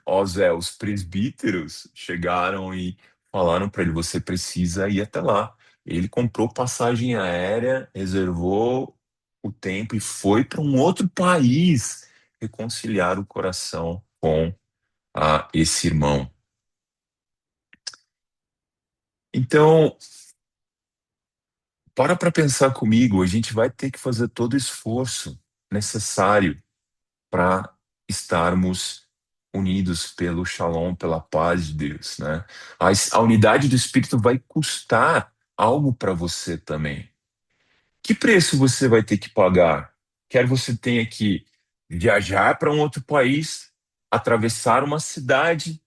ó Zé, os presbíteros chegaram e falaram para ele, você precisa ir até lá. Ele comprou passagem aérea, reservou o tempo e foi para um outro país reconciliar o coração com esse irmão. Então, para pensar comigo, a gente vai ter que fazer todo o esforço necessário para estarmos unidos pelo Shalom, pela paz de Deus, né? A unidade do Espírito vai custar algo para você também. Que preço você vai ter que pagar? Quer você tenha que viajar para um outro país, atravessar uma cidade,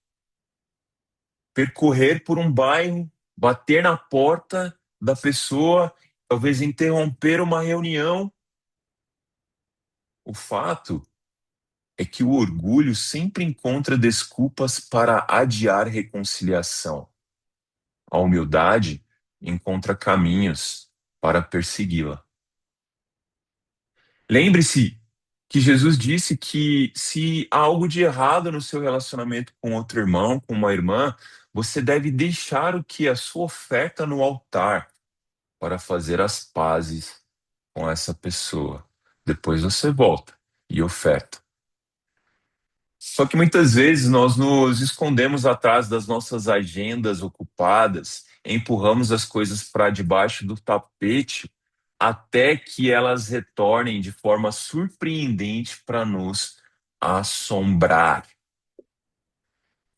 percorrer por um bairro, bater na porta da pessoa, talvez interromper uma reunião. O fato é que o orgulho sempre encontra desculpas para adiar reconciliação. A humildade encontra caminhos para persegui-la. Lembre-se que Jesus disse que se há algo de errado no seu relacionamento com outro irmão, com uma irmã, você deve deixar o que é a sua oferta no altar para fazer as pazes com essa pessoa. Depois você volta e oferta. Só que muitas vezes nós nos escondemos atrás das nossas agendas ocupadas, empurramos as coisas para debaixo do tapete até que elas retornem de forma surpreendente para nos assombrar.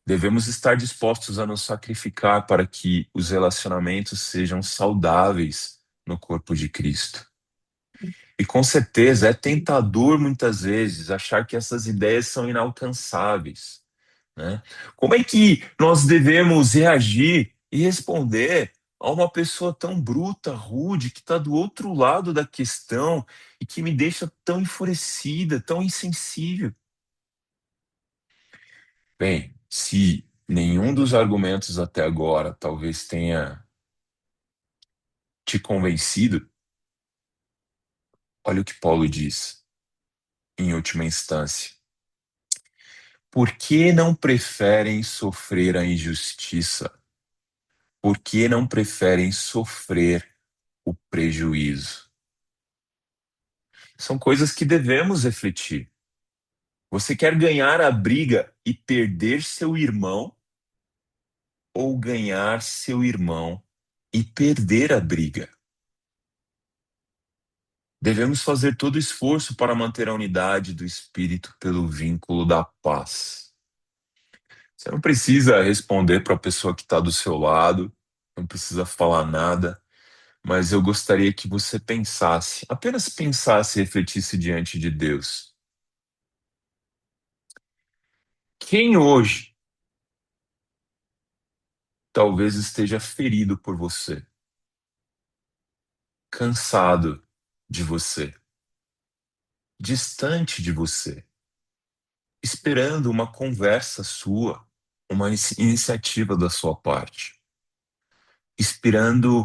Devemos estar dispostos a nos sacrificar para que os relacionamentos sejam saudáveis no corpo de Cristo. E com certeza é tentador muitas vezes achar que essas ideias são inalcançáveis, né? Como é que nós devemos reagir e responder a uma pessoa tão bruta, rude, que está do outro lado da questão e que me deixa tão enfurecida, tão insensível? Bem, se nenhum dos argumentos até agora talvez tenha te convencido, olha o que Paulo diz em última instância. Por que não preferem sofrer a injustiça? Por que não preferem sofrer o prejuízo? São coisas que devemos refletir. Você quer ganhar a briga e perder seu irmão, ou ganhar seu irmão e perder a briga? Devemos fazer todo esforço para manter a unidade do espírito pelo vínculo da paz. Você não precisa responder para a pessoa que está do seu lado, não precisa falar nada, mas eu gostaria que você pensasse, apenas pensasse e refletisse diante de Deus. Quem hoje talvez esteja ferido por você, cansado de você, distante de você, esperando uma conversa sua, uma iniciativa da sua parte, esperando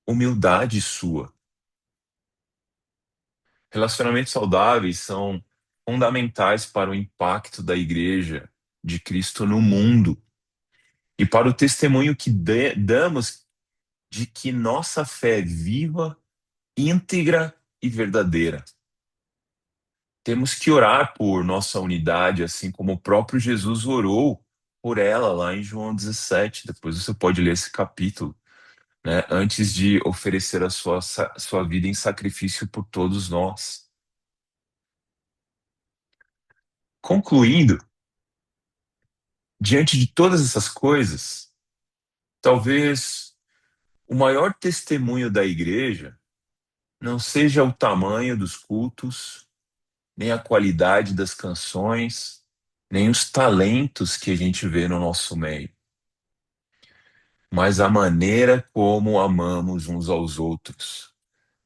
humildade sua? Relacionamentos saudáveis são fundamentais para o impacto da Igreja de Cristo no mundo e para o testemunho que damos de que nossa fé é viva, íntegra e verdadeira. Temos que orar por nossa unidade, assim como o próprio Jesus orou por ela lá em João 17. Depois você pode ler esse capítulo, né? Antes de oferecer a sua vida em sacrifício por todos nós. Concluindo, diante de todas essas coisas, talvez o maior testemunho da igreja não seja o tamanho dos cultos, nem a qualidade das canções, nem os talentos que a gente vê no nosso meio, mas a maneira como amamos uns aos outros,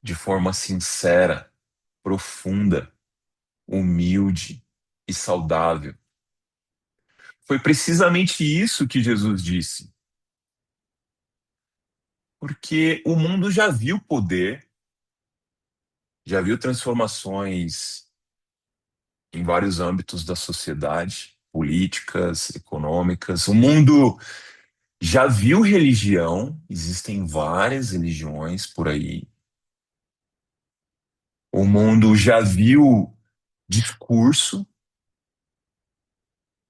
de forma sincera, profunda, humilde e saudável. Foi precisamente isso que Jesus disse, porque o mundo já viu poder, já viu transformações em vários âmbitos da sociedade, políticas, econômicas. O mundo já viu religião, existem várias religiões por aí. O mundo já viu discurso,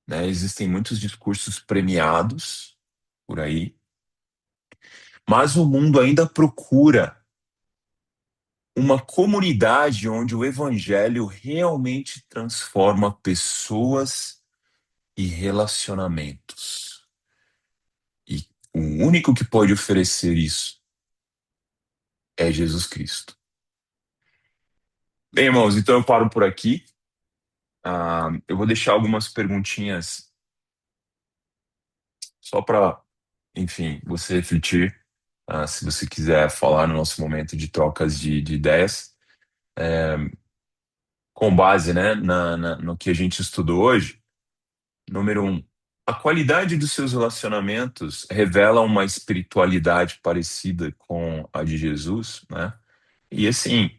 né? Existem muitos discursos premiados por aí, mas o mundo ainda procura uma comunidade onde o evangelho realmente transforma pessoas e relacionamentos. E o único que pode oferecer isso é Jesus Cristo. Bem, irmãos, então eu paro por aqui. Eu vou deixar algumas perguntinhas só para, enfim, você refletir, se você quiser falar no nosso momento de trocas de ideias, com base, né, no que a gente estudou hoje. Número um, a qualidade dos seus relacionamentos revela uma espiritualidade parecida com a de Jesus, né? E assim,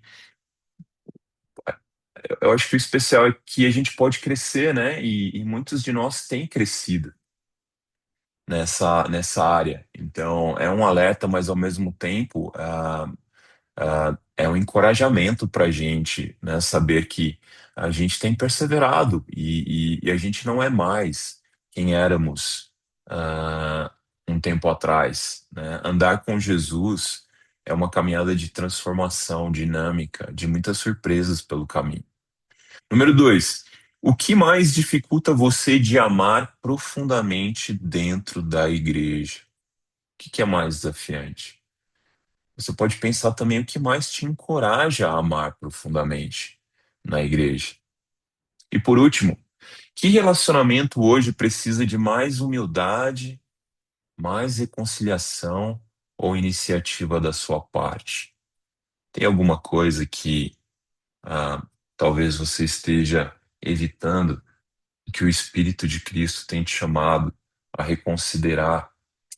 eu acho que o especial é que a gente pode crescer, né? E muitos de nós têm crescido nessa área. Então, é um alerta, mas ao mesmo tempo, é um encorajamento para a gente, né? Saber que a gente tem perseverado e a gente não é mais quem éramos, um tempo atrás, né? Andar com Jesus é uma caminhada de transformação dinâmica, de muitas surpresas pelo caminho. Número dois, o que mais dificulta você de amar profundamente dentro da igreja? O que é mais desafiante? Você pode pensar também o que mais te encoraja a amar profundamente na igreja. E por último, que relacionamento hoje precisa de mais humildade, mais reconciliação ou iniciativa da sua parte? Tem alguma coisa que ah, talvez você esteja evitando, que o Espírito de Cristo tem te chamado a reconsiderar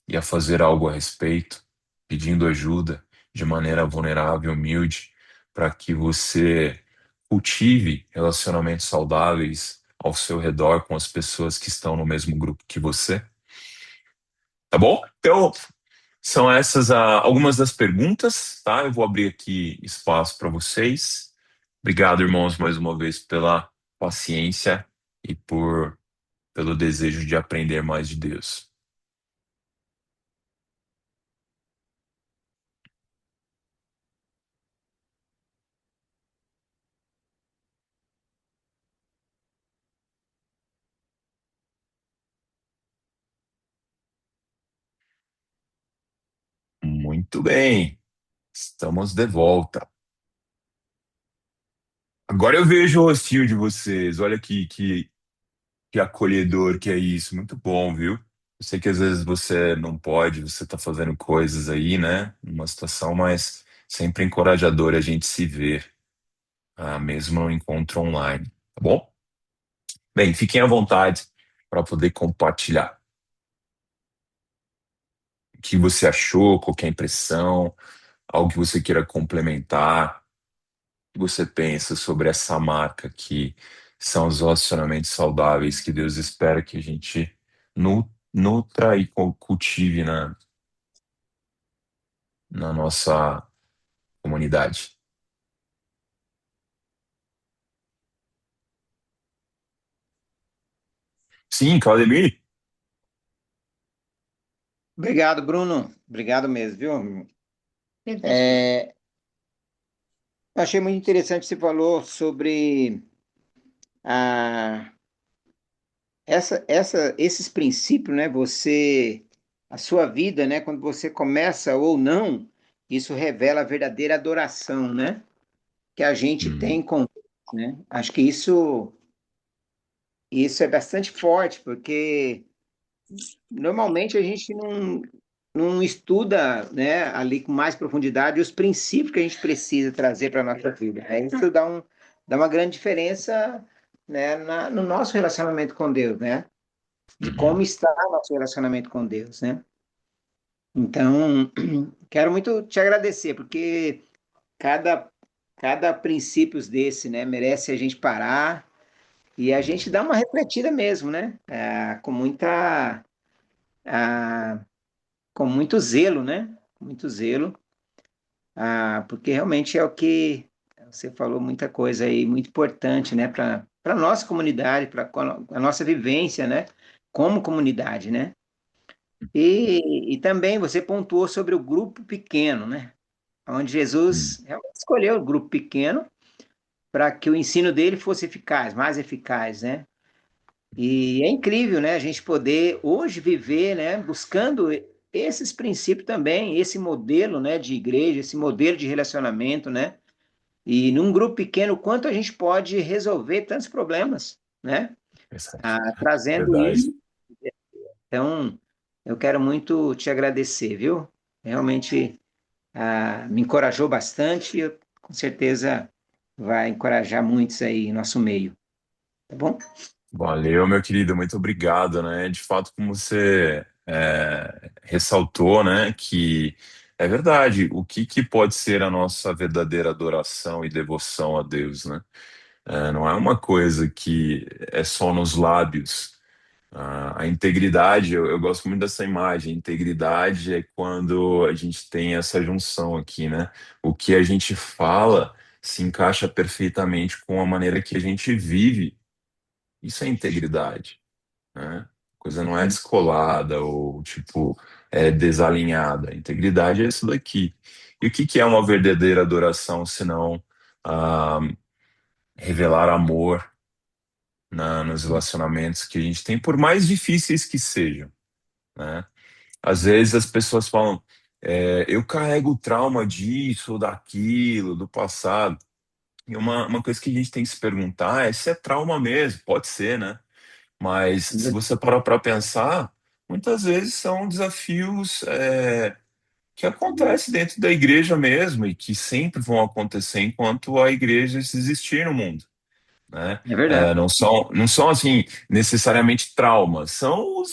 e a fazer algo a respeito, pedindo ajuda de maneira vulnerável e humilde, para que você cultive relacionamentos saudáveis ao seu redor com as pessoas que estão no mesmo grupo que você? Tá bom? Então, são essas algumas das perguntas, tá? Eu vou abrir aqui espaço para vocês. Obrigado, irmãos, mais uma vez pela paciência e pelo desejo de aprender mais de Deus. Muito bem, estamos de volta. Agora eu vejo o rostinho de vocês. Olha que acolhedor que é isso. Muito bom, viu? Eu sei que às vezes você não pode, você está fazendo coisas aí, né? Numa situação, mas sempre encorajador a gente se ver, mesmo no encontro online, tá bom? Bem, fiquem à vontade para poder compartilhar o que você achou, qualquer impressão, algo que você queira complementar, o que você pensa sobre essa marca que são os relacionamentos saudáveis que Deus espera que a gente nutra e cultive na nossa comunidade. Sim, Claudemir, Obrigado, Bruno. Obrigado mesmo, viu? É, eu achei muito interessante você falou sobre a, esses princípios, né? Você a sua vida, né? Quando você começa ou não, isso revela a verdadeira adoração, né? Que a gente Uhum. tem com Deus, né? Acho que isso é bastante forte, porque normalmente a gente não estuda, né, ali com mais profundidade os princípios que a gente precisa trazer para a nossa vida. Né? Isso dá uma grande diferença, né, no nosso relacionamento com Deus, né? De como Uhum. está o nosso relacionamento com Deus, né? Então, quero muito te agradecer, porque cada, cada princípios desse, né, merece a gente parar e a gente dar uma refletida mesmo, né? Ah, com muito zelo, né? Muito zelo, porque realmente é o que você falou muita coisa aí, muito importante, né? Para nossa comunidade, para a nossa vivência, né? Como comunidade, né? E também você pontuou sobre o grupo pequeno, né? Onde Uhum. Jesus realmente escolheu o grupo pequeno para que o ensino dele fosse eficaz, mais eficaz, né? E é incrível, né? A gente poder hoje viver, né? Buscando esses princípios também, esse modelo, né? De igreja, esse modelo de relacionamento, né? E num grupo pequeno, quanto a gente pode resolver tantos problemas, né? Interessante. Trazendo Verdade. isso. Então, eu quero muito te agradecer, viu? Realmente me encorajou bastante e eu, com certeza vai encorajar muitos aí em nosso meio, tá bom? Valeu, meu querido, muito obrigado, né? De fato, como você ressaltou, né, que é verdade, o que que pode ser a nossa verdadeira adoração e devoção a Deus, né? Não é uma coisa que é só nos lábios. A integridade, eu gosto muito dessa imagem. A integridade é quando a gente tem essa junção aqui, né? O que a gente fala se encaixa perfeitamente com a maneira que a gente vive. Isso é integridade, né? A coisa não é descolada ou, tipo, desalinhada. Integridade é isso daqui. E o que que é uma verdadeira adoração, senão ah, revelar amor nos relacionamentos que a gente tem, por mais difíceis que sejam, né? Às vezes as pessoas falam, eu carrego trauma disso ou daquilo, do passado. E uma coisa que a gente tem que se perguntar é se é trauma mesmo, pode ser, né? Mas se você parar para pensar, muitas vezes são desafios que acontecem dentro da igreja mesmo e que sempre vão acontecer enquanto a igreja existir no mundo, né? É verdade. Não são assim necessariamente traumas, são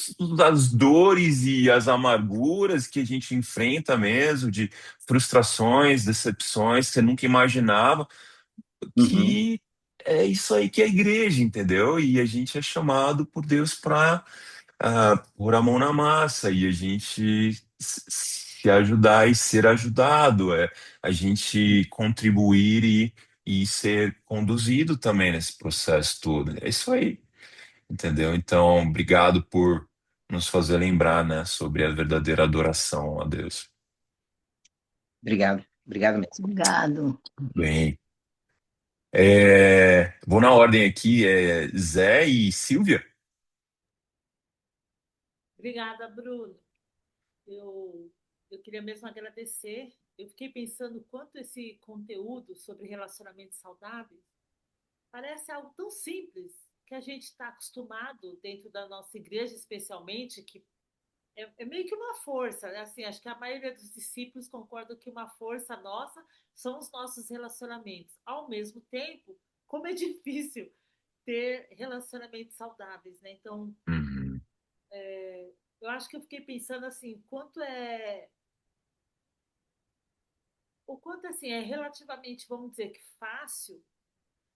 as dores e as amarguras que a gente enfrenta mesmo, de frustrações, decepções que você nunca imaginava, Uhum. que é isso aí que é a igreja, entendeu? E a gente é chamado por Deus para pôr a mão na massa e a gente se ajudar e ser ajudado, a gente contribuir e ser conduzido também nesse processo todo. É isso aí, entendeu? Então, obrigado por nos fazer lembrar, né, sobre a verdadeira adoração a Deus. Obrigado. Obrigado mesmo. Obrigado. Bem, vou na ordem aqui, Zé e Silvia. Obrigada, Bruno. Eu queria mesmo agradecer. Eu fiquei pensando quanto esse conteúdo sobre relacionamentos saudáveis parece algo tão simples que a gente está acostumado dentro da nossa igreja, especialmente, que é meio que uma força, né? Assim, acho que a maioria dos discípulos concordam que uma força nossa são os nossos relacionamentos. Ao mesmo tempo, como é difícil ter relacionamentos saudáveis, né? Então, Uhum, eu acho que eu fiquei pensando assim, o quanto assim é relativamente, vamos dizer que fácil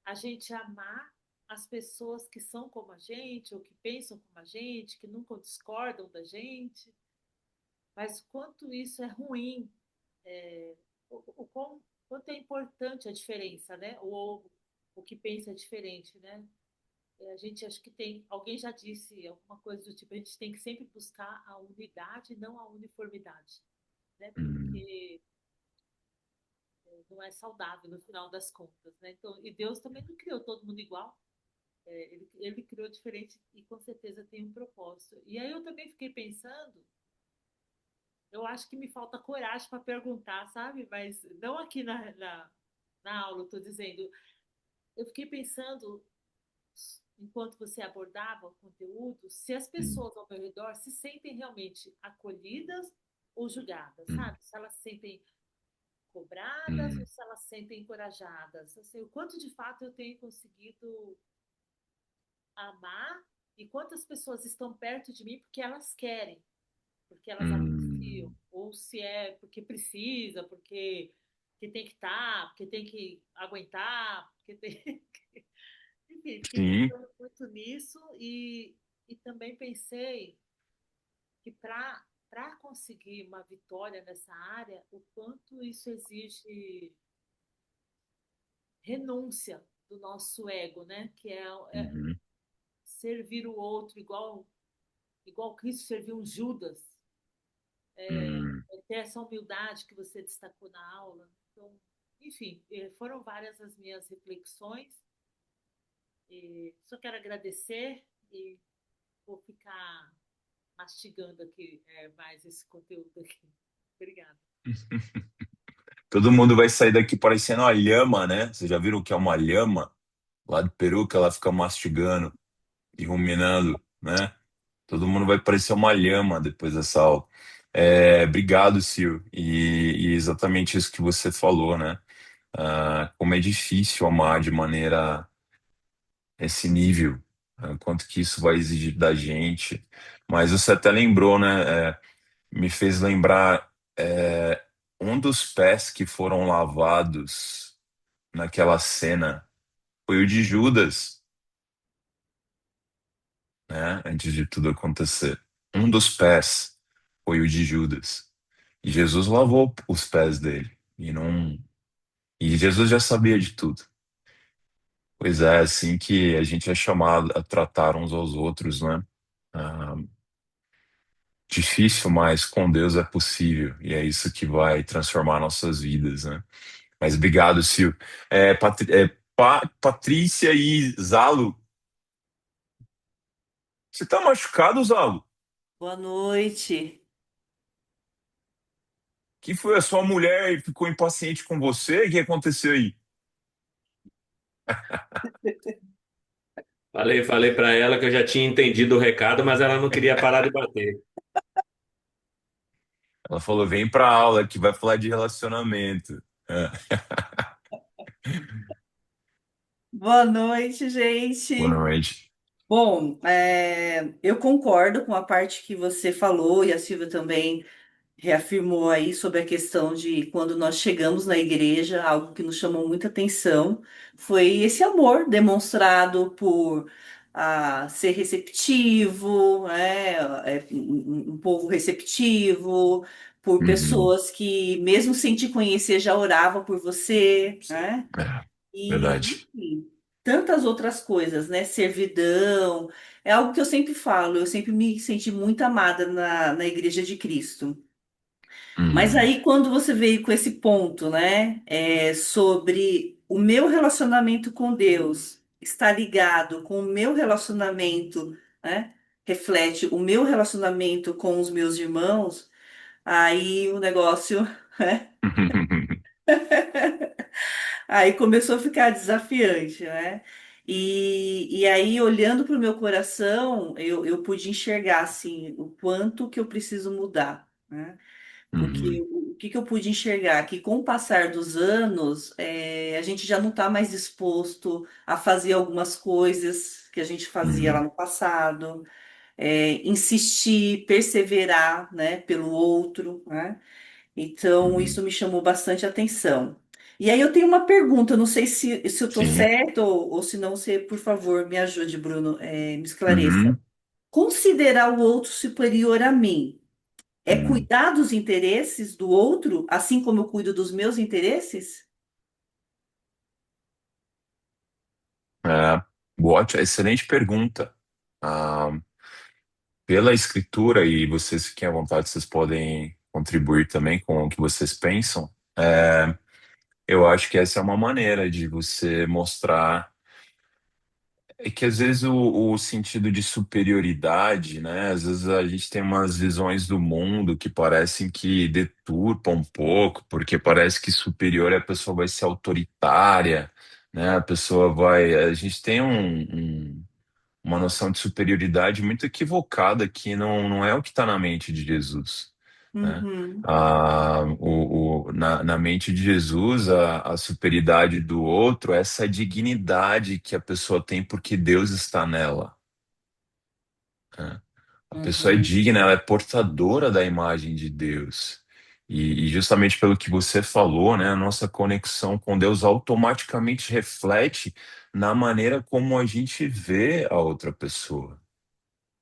a gente amar as pessoas que são como a gente, ou que pensam como a gente, que nunca discordam da gente, mas quanto isso é ruim, quanto é importante a diferença, né? O que pensa é diferente, né? A gente acho que tem, alguém já disse alguma coisa do tipo, a gente tem que sempre buscar a unidade, não a uniformidade, né? uhum, Porque não é saudável no final das contas, né? Então, e Deus também não criou todo mundo igual, ele criou diferente e com certeza tem um propósito. E aí eu também fiquei pensando eu acho que me falta coragem para perguntar, sabe? Mas não aqui na aula, eu estou dizendo. Eu fiquei pensando, enquanto você abordava o conteúdo, se as Hum, pessoas ao meu redor se sentem realmente acolhidas ou julgadas, hum, sabe? Se elas se sentem cobradas ou hum, se elas se sentem encorajadas. Assim, o quanto de fato eu tenho conseguido amar e quantas pessoas estão perto de mim porque elas querem, porque elas apreciam, hum. ou se é porque precisa, porque tem que estar, porque tem que aguentar, porque tem. Enfim, fiquei Sim. pensando muito nisso e também pensei que para conseguir uma vitória nessa área, o quanto isso exige renúncia do nosso ego, né? Que é Uhum, servir o outro igual Cristo serviu um Judas, hum. é ter essa humildade que você destacou na aula. Então, enfim, foram várias as minhas reflexões. E só quero agradecer e vou ficar mastigando aqui mais esse conteúdo aqui. Obrigada. Todo mundo vai sair daqui parecendo uma lhama, né? Vocês já viram o que é uma lhama? Lá do Peru, que ela fica mastigando e ruminando, né? Todo mundo vai parecer uma lhama depois dessa aula. Obrigado, Sil. E exatamente isso que você falou, né? Como é difícil amar de maneira esse nível, quanto que isso vai exigir da gente. Mas você até lembrou, né? Me fez lembrar um dos pés que foram lavados naquela cena foi o de Judas, né? Antes de tudo acontecer. Um dos pés foi o de Judas. E Jesus lavou os pés dele. E Jesus já sabia de tudo. Pois é, assim que a gente é chamado a tratar uns aos outros, né? Ah, difícil, mas com Deus é possível. E é isso que vai transformar nossas vidas, né? Mas obrigado, Sil. Patrícia e Zalo, você tá machucado, Zalo? Boa noite. Que foi a sua mulher e ficou impaciente com você? O que aconteceu aí? Falei para ela que eu já tinha entendido o recado, mas ela não queria parar de bater. Ela falou: vem pra aula que vai falar de relacionamento. É. Boa noite, Boa gente. noite. Bom, eu concordo com a parte que você falou e a Silvia também reafirmou aí sobre a questão de quando nós chegamos na igreja, algo que nos chamou muita atenção foi esse amor demonstrado por ser receptivo, um povo receptivo, por Uhum. pessoas que, mesmo sem te conhecer, já oravam por você, né? É, E, verdade. enfim, tantas outras coisas, né? Servidão, é algo que eu sempre falo, eu sempre me senti muito amada na Igreja de Cristo. Mas Uhum. aí, quando você veio com esse ponto, né, sobre o meu relacionamento com Deus está ligado com o meu relacionamento, né, reflete o meu relacionamento com os meus irmãos, aí o negócio, né, aí começou a ficar desafiante, né? E aí, olhando para o meu coração, eu pude enxergar, assim, o quanto que eu preciso mudar, né? Porque Uhum. o que que eu pude enxergar? Que com o passar dos anos, a gente já não está mais disposto a fazer algumas coisas que a gente fazia lá Uhum. no passado, insistir, perseverar, né, pelo outro, né? Então, Uhum. isso me chamou bastante atenção. E aí eu tenho uma pergunta, não sei se eu estou Sim. certo ou se não, você, por favor, me ajude, Bruno, me esclareça. Uhum. Considerar o outro superior a mim é Uhum. cuidar dos interesses do outro, assim como eu cuido dos meus interesses? É, excelente pergunta. Ah, pela escritura, e vocês fiquem à vontade, vocês podem contribuir também com o que vocês pensam. Eu acho que essa é uma maneira de você mostrar É que às vezes o sentido de superioridade, né? Às vezes a gente tem umas visões do mundo que parecem que deturpam um pouco, porque parece que superior é a pessoa vai ser autoritária, né? A pessoa vai. A gente tem uma noção de superioridade muito equivocada que não é o que está na mente de Jesus, né? Uhum, Na mente de Jesus, a superioridade do outro é essa dignidade que a pessoa tem porque Deus está nela, né? A pessoa é uhum, digna, ela é portadora da imagem de Deus. E justamente pelo que você falou, né, a nossa conexão com Deus automaticamente reflete na maneira como a gente vê a outra pessoa.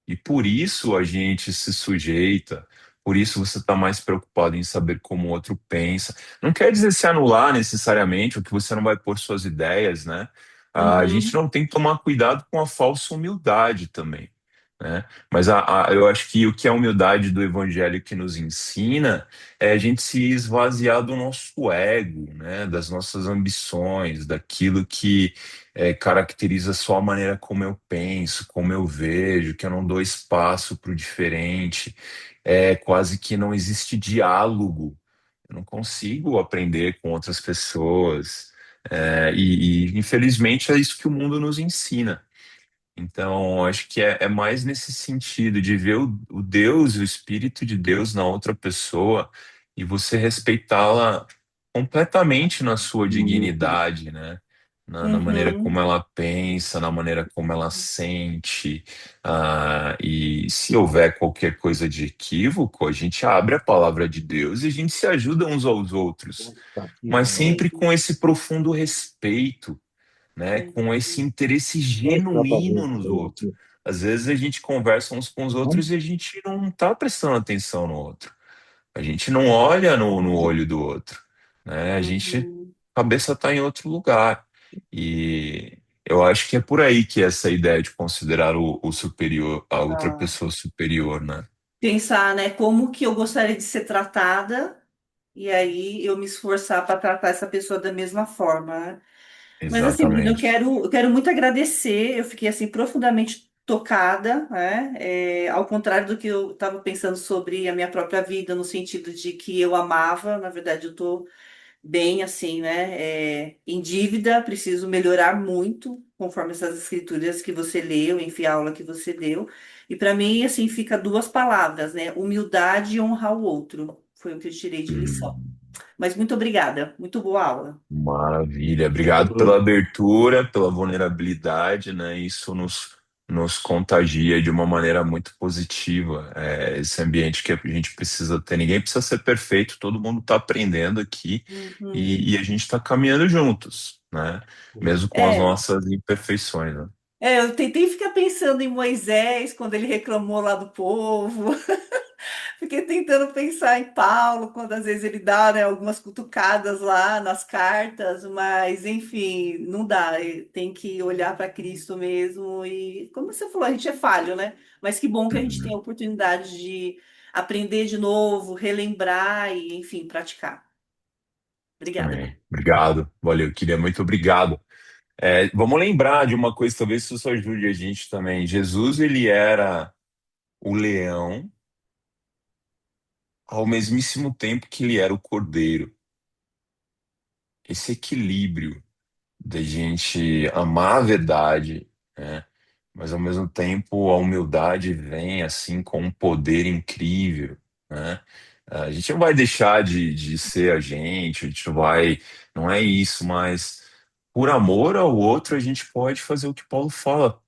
E por isso a gente se sujeita, por isso você está mais preocupado em saber como o outro pensa. Não quer dizer se anular necessariamente, ou que você não vai pôr suas ideias, né? A gente uhum, não tem que tomar cuidado com a falsa humildade também, né? Mas eu acho que o que a humildade do evangelho que nos ensina é a gente se esvaziar do nosso ego, né? Das nossas ambições, daquilo que caracteriza só a maneira como eu penso, como eu vejo, que eu não dou espaço para o diferente, quase que não existe diálogo. Eu não consigo aprender com outras pessoas, infelizmente é isso que o mundo nos ensina. Então, acho que é mais nesse sentido de ver o Deus, o Espírito de Deus na outra pessoa e você respeitá-la completamente na sua dignidade, né? Na maneira como uhum. ela pensa, na maneira como ela sente. E se houver qualquer coisa de equívoco, a gente abre a palavra de Deus e a gente se ajuda uns aos outros, mas sempre Sim, com esse profundo respeito, né, sim. com esse interesse genuíno nos outros. Às vezes a gente conversa uns com os outros e a gente não está prestando atenção no outro. A gente não olha no olho do outro, né? A gente, Uhum. a cabeça está em outro lugar. E eu acho que é por aí que essa ideia de considerar o superior, a outra Ah, pessoa superior, né? pensar, né, como que eu gostaria de ser tratada e aí eu me esforçar para tratar essa pessoa da mesma forma, né? Mas assim, Bruno, Exatamente. eu quero muito agradecer. Eu fiquei assim profundamente tocada, né? Ao contrário do que eu estava pensando sobre a minha própria vida, no sentido de que eu amava, na verdade, eu estou bem assim, né? Em dívida, preciso melhorar muito, conforme essas escrituras que você leu, enfim, a aula que você deu. E para mim, assim, fica duas palavras, né? Humildade e honrar o outro. Foi o que eu tirei de lição. Hum. Mas muito obrigada, muito boa aula. Maravilha, obrigado pela abertura, pela vulnerabilidade, né? Isso nos contagia de uma maneira muito positiva. Esse ambiente que a gente precisa ter. Ninguém precisa ser perfeito, todo mundo está aprendendo aqui Uhum. e a gente está caminhando juntos, né? Mesmo com as É, nossas imperfeições, né? eu tentei ficar pensando em Moisés quando ele reclamou lá do povo. Fiquei tentando pensar em Paulo quando às vezes ele dá, né, algumas cutucadas lá nas cartas, mas enfim, não dá. Tem que olhar para Cristo mesmo e, como você falou, a gente é falho, né? Mas que bom que a gente tem a Uhum. oportunidade de aprender de novo, relembrar e, enfim, praticar. Obrigada, Bruno. Amém. Obrigado, valeu, queria muito obrigado. Vamos lembrar de uma coisa, talvez isso ajude a gente também. Jesus, ele era o leão ao mesmíssimo tempo que ele era o cordeiro. Esse equilíbrio da gente amar a verdade, né? Mas ao mesmo tempo a humildade vem assim com um poder incrível, né? A gente não vai deixar de ser a gente não vai, não é isso, mas por amor ao outro a gente pode fazer o que Paulo fala.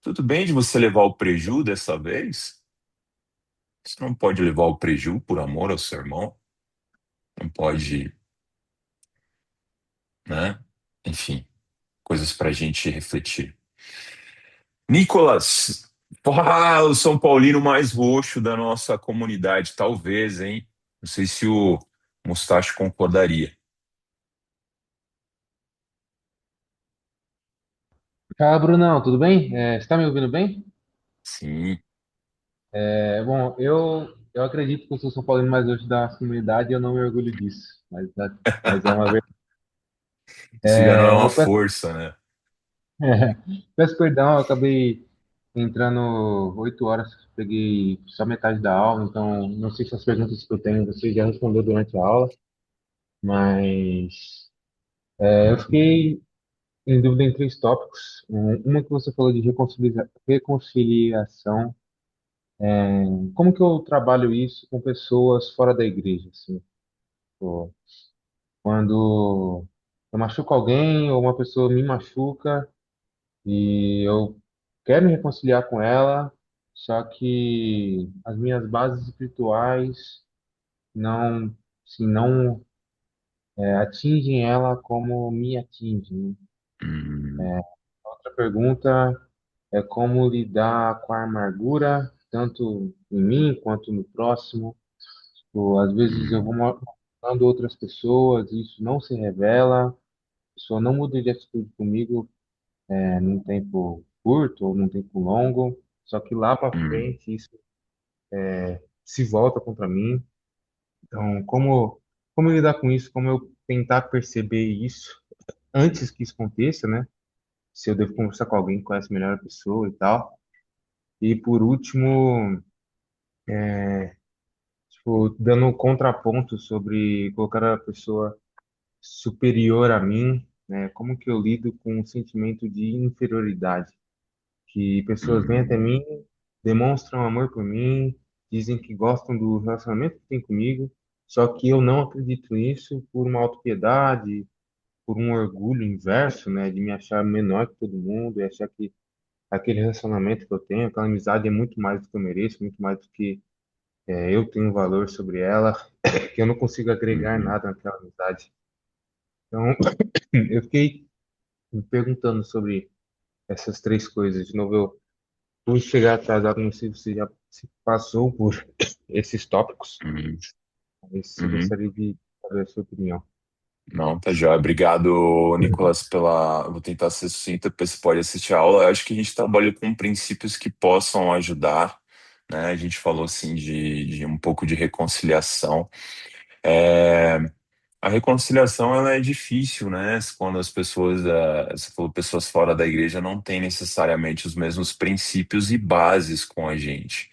Tudo bem de você levar o preju dessa vez? Você não pode levar o preju por amor ao seu irmão? Não pode, né? Enfim, coisas para a gente refletir. Nicolas, o São Paulino mais roxo da nossa comunidade, talvez, hein? Não sei se o Mustache concordaria. Fala, Brunão, tudo bem? Você está me ouvindo bem? Sim, Bom, eu acredito que eu sou São Paulino mais hoje da nossa comunidade e eu não me orgulho disso, mas é uma verdade. isso já não é uma Eu peço, força, né? Peço perdão, eu acabei entrando 8 horas, peguei só metade da aula, então não sei se as perguntas que eu tenho você já respondeu durante a aula, mas eu fiquei em dúvida em três tópicos. Uma que você falou de reconciliação. Como que eu trabalho isso com pessoas fora da igreja, assim? Pô, quando eu machuco alguém ou uma pessoa me machuca e eu quero me reconciliar com ela, só que as minhas bases espirituais não, assim, não atingem ela como me atingem, né? Hum, Outra pergunta é como lidar com a amargura, tanto em mim quanto no próximo. Tipo, às vezes eu vou hum, mostrando outras pessoas, e isso não se revela, a pessoa não muda de atitude comigo num tempo curto ou num tempo longo, só que lá para hum, frente isso se volta contra mim. Então, como lidar com isso? Como eu tentar perceber isso antes que isso aconteça, né? Se eu devo conversar com alguém que conhece melhor a pessoa e tal. E por último, tipo, dando um contraponto sobre colocar a pessoa superior a mim, né? Como que eu lido com o sentimento de inferioridade? Que pessoas vêm até hum, mim, demonstram amor por mim, dizem que gostam do relacionamento que tem comigo, só que eu não acredito nisso por uma autopiedade, por um orgulho inverso, né? De me achar menor que todo mundo e achar que aquele relacionamento que eu tenho, aquela amizade é muito mais do que eu mereço, muito mais do que eu tenho valor sobre ela, que eu não consigo agregar uhum. nada naquela amizade. Então, eu fiquei me perguntando sobre essas três coisas. De novo, eu fui chegar atrasado, não sei se você já se passou por esses tópicos, Uhum, mas eu uhum. gostaria de saber a sua opinião. Não, tá joia. Obrigado, Nicolas, pela. Vou tentar ser sucinta, porque você pode assistir a aula. Eu acho que a gente trabalha com princípios que possam ajudar, né? A gente falou, assim, de um pouco de reconciliação. É, A reconciliação, ela é difícil, né? Quando as pessoas, você falou, pessoas fora da igreja não têm necessariamente os mesmos princípios e bases com a gente.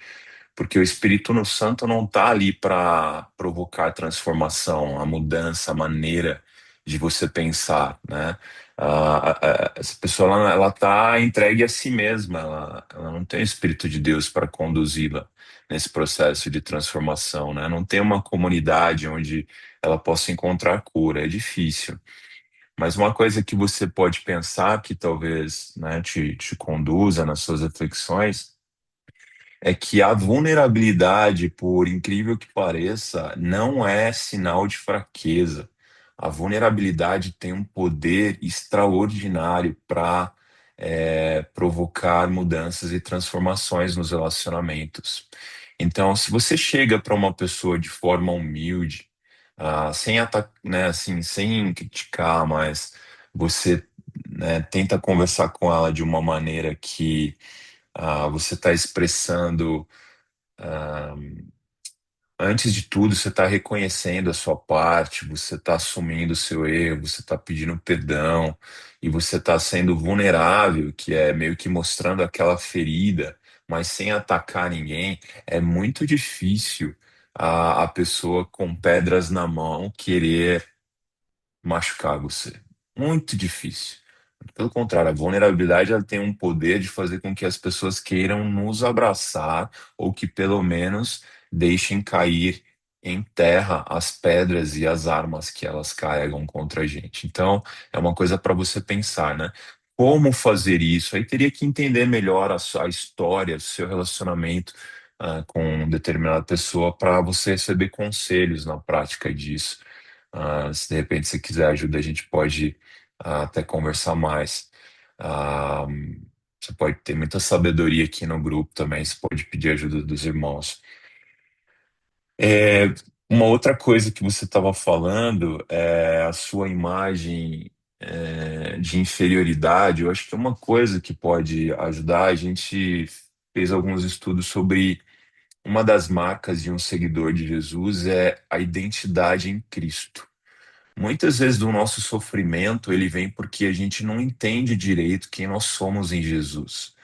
Porque o Espírito Santo não está ali para provocar a transformação, a mudança, a maneira de você pensar, né? Essa pessoa ela está entregue a si mesma, ela não tem o Espírito de Deus para conduzi-la nesse processo de transformação, né? Não tem uma comunidade onde ela possa encontrar cura, é difícil. Mas uma coisa que você pode pensar que talvez, né, te conduza nas suas reflexões é que a vulnerabilidade, por incrível que pareça, não é sinal de fraqueza. A vulnerabilidade tem um poder extraordinário para provocar mudanças e transformações nos relacionamentos. Então, se você chega para uma pessoa de forma humilde, sem né, assim, sem criticar, mas você, né, tenta conversar com ela de uma maneira que você está expressando. Antes de tudo, você está reconhecendo a sua parte, você está assumindo o seu erro, você está pedindo perdão e você está sendo vulnerável, que é meio que mostrando aquela ferida, mas sem atacar ninguém. É muito difícil a pessoa com pedras na mão querer machucar você. Muito difícil. Pelo contrário, a vulnerabilidade ela tem um poder de fazer com que as pessoas queiram nos abraçar ou que pelo menos deixem cair em terra as pedras e as armas que elas carregam contra a gente. Então, é uma coisa para você pensar, né? Como fazer isso? Aí teria que entender melhor a história, o seu relacionamento com determinada pessoa para você receber conselhos na prática disso. Se de repente você quiser ajuda, a gente pode até conversar mais. Ah, Você pode ter muita sabedoria aqui no grupo também, você pode pedir ajuda dos irmãos. É, uma outra coisa que você estava falando é a sua imagem de inferioridade. Eu acho que é uma coisa que pode ajudar. A gente fez alguns estudos sobre uma das marcas de um seguidor de Jesus é a identidade em Cristo. Muitas vezes do nosso sofrimento ele vem porque a gente não entende direito quem nós somos em Jesus.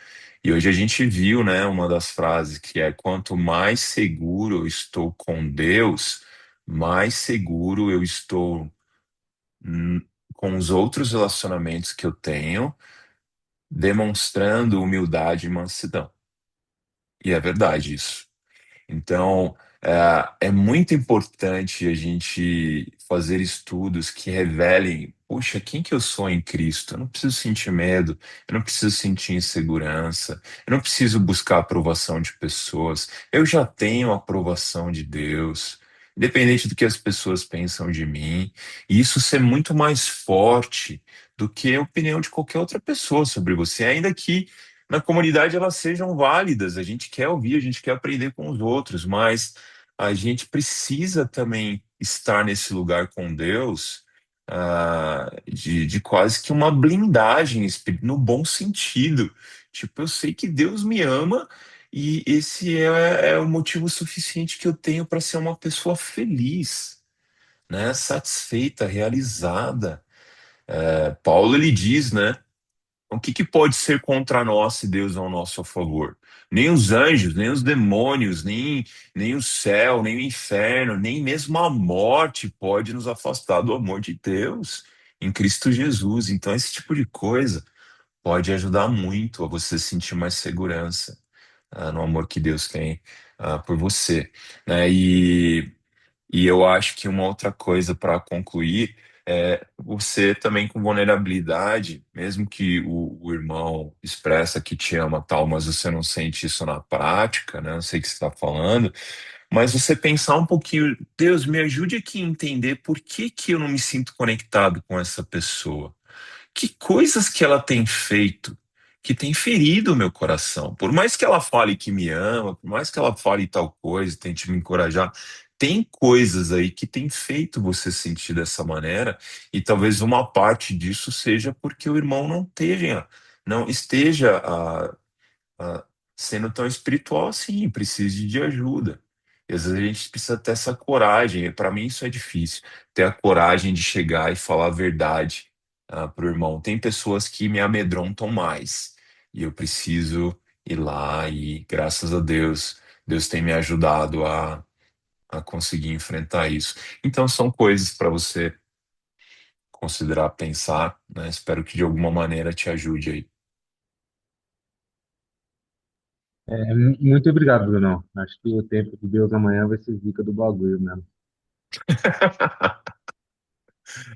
E hoje a gente viu, né, uma das frases que é: quanto mais seguro eu estou com Deus, mais seguro eu estou hum, com os outros relacionamentos que eu tenho, demonstrando humildade e mansidão. E é verdade isso. Então, é muito importante a gente fazer estudos que revelem, puxa, quem que eu sou em Cristo? Eu não preciso sentir medo, eu não preciso sentir insegurança, eu não preciso buscar a aprovação de pessoas, eu já tenho a aprovação de Deus, independente do que as pessoas pensam de mim, e isso ser muito mais forte do que a opinião de qualquer outra pessoa sobre você, ainda que na comunidade elas sejam válidas. A gente quer ouvir, a gente quer aprender com os outros, mas a gente precisa também estar nesse lugar com Deus, de quase que uma blindagem no bom sentido. Tipo, eu sei que Deus me ama e esse é o motivo suficiente que eu tenho para ser uma pessoa feliz, né? Satisfeita, realizada. Paulo ele diz, né? O que que pode ser contra nós se Deus é ao nosso favor? Nem os anjos, nem os demônios, nem o céu, nem o inferno, nem mesmo a morte pode nos afastar do amor de Deus em Cristo Jesus. Então, esse tipo de coisa pode ajudar muito a você sentir mais segurança, no amor que Deus tem, por você, né? E eu acho que uma outra coisa para concluir é você também com vulnerabilidade, mesmo que o irmão expressa que te ama tal, mas você não sente isso na prática, né? Não sei o que você está falando, mas você pensar um pouquinho, Deus, me ajude aqui a entender por que que eu não me sinto conectado com essa pessoa. Que coisas que ela tem feito que tem ferido o meu coração. Por mais que ela fale que me ama, por mais que ela fale tal coisa, tente me encorajar, tem coisas aí que tem feito você sentir dessa maneira, e talvez uma parte disso seja porque o irmão não esteja ah, sendo tão espiritual assim, precise de ajuda. E às vezes a gente precisa ter essa coragem. Para mim isso é difícil, ter a coragem de chegar e falar a verdade pro irmão. Tem pessoas que me amedrontam mais e eu preciso ir lá e, graças a Deus, Deus tem me ajudado a conseguir enfrentar isso. Então são coisas para você considerar, pensar, né? Espero que de alguma maneira te ajude aí. Muito obrigado, Bruno. Acho que o tempo de Deus amanhã vai ser zica do bagulho mesmo.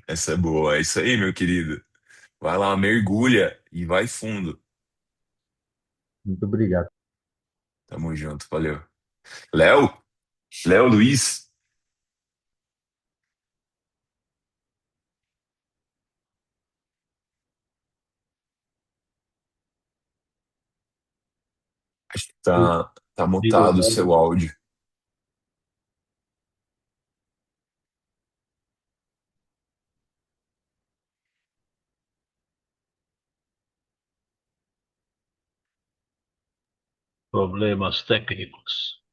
Essa é boa. É isso aí, meu querido. Vai lá, mergulha e vai fundo. Muito obrigado. Tamo junto, valeu. Léo? Léo Luiz? Acho que tá mutado o seu áudio. Problemas técnicos.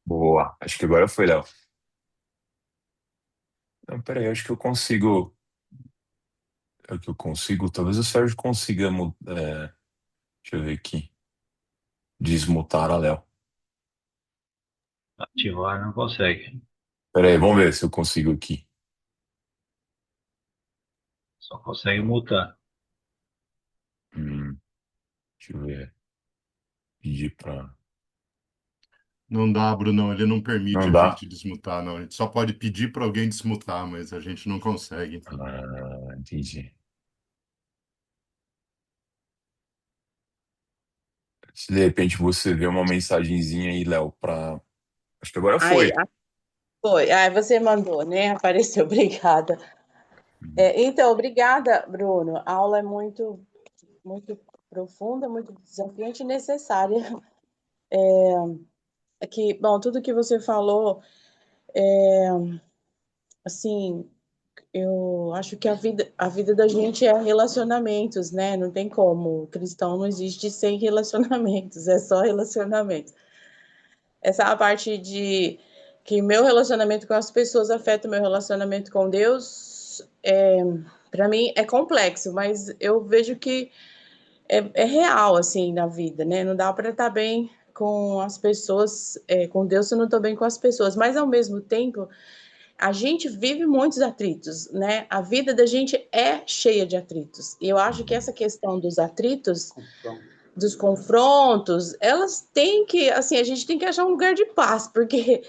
Boa. Acho que agora foi, Léo. Não, peraí, acho que eu consigo. É que eu consigo. Talvez o Sérgio consiga. Deixa eu ver aqui. Desmutar a Léo. Ativar não consegue. Peraí, vamos ver se eu consigo aqui. Só consegue mutar. Hum, Deixa eu ver. Pedir pra. Não dá, Brunão, ele não permite Não a dá? gente desmutar, não. A gente só pode pedir para alguém desmutar, mas a gente não consegue. Entendi. Se de repente você vê uma mensagenzinha aí, Léo, pra. Acho que agora Ai, foi. foi. Ai, você mandou, né? Apareceu, obrigada. Então, obrigada, Bruno. A aula é muito profunda, muito desafiante e necessária. Bom, tudo que você falou, assim, eu acho que a vida da gente é relacionamentos, né? Não tem como. O cristão não existe sem relacionamentos, é só relacionamento. Essa é a parte de que meu relacionamento com as pessoas afeta o meu relacionamento com Deus. Para mim é complexo, mas eu vejo que é real, assim, na vida, né? Não dá para estar bem com as pessoas, com Deus se eu não estou bem com as pessoas. Mas, ao mesmo tempo, a gente vive muitos atritos, né? A vida da gente é cheia de atritos. E eu acho que essa questão dos atritos, dos confrontos, elas têm que, assim, a gente tem que achar um lugar de paz, porque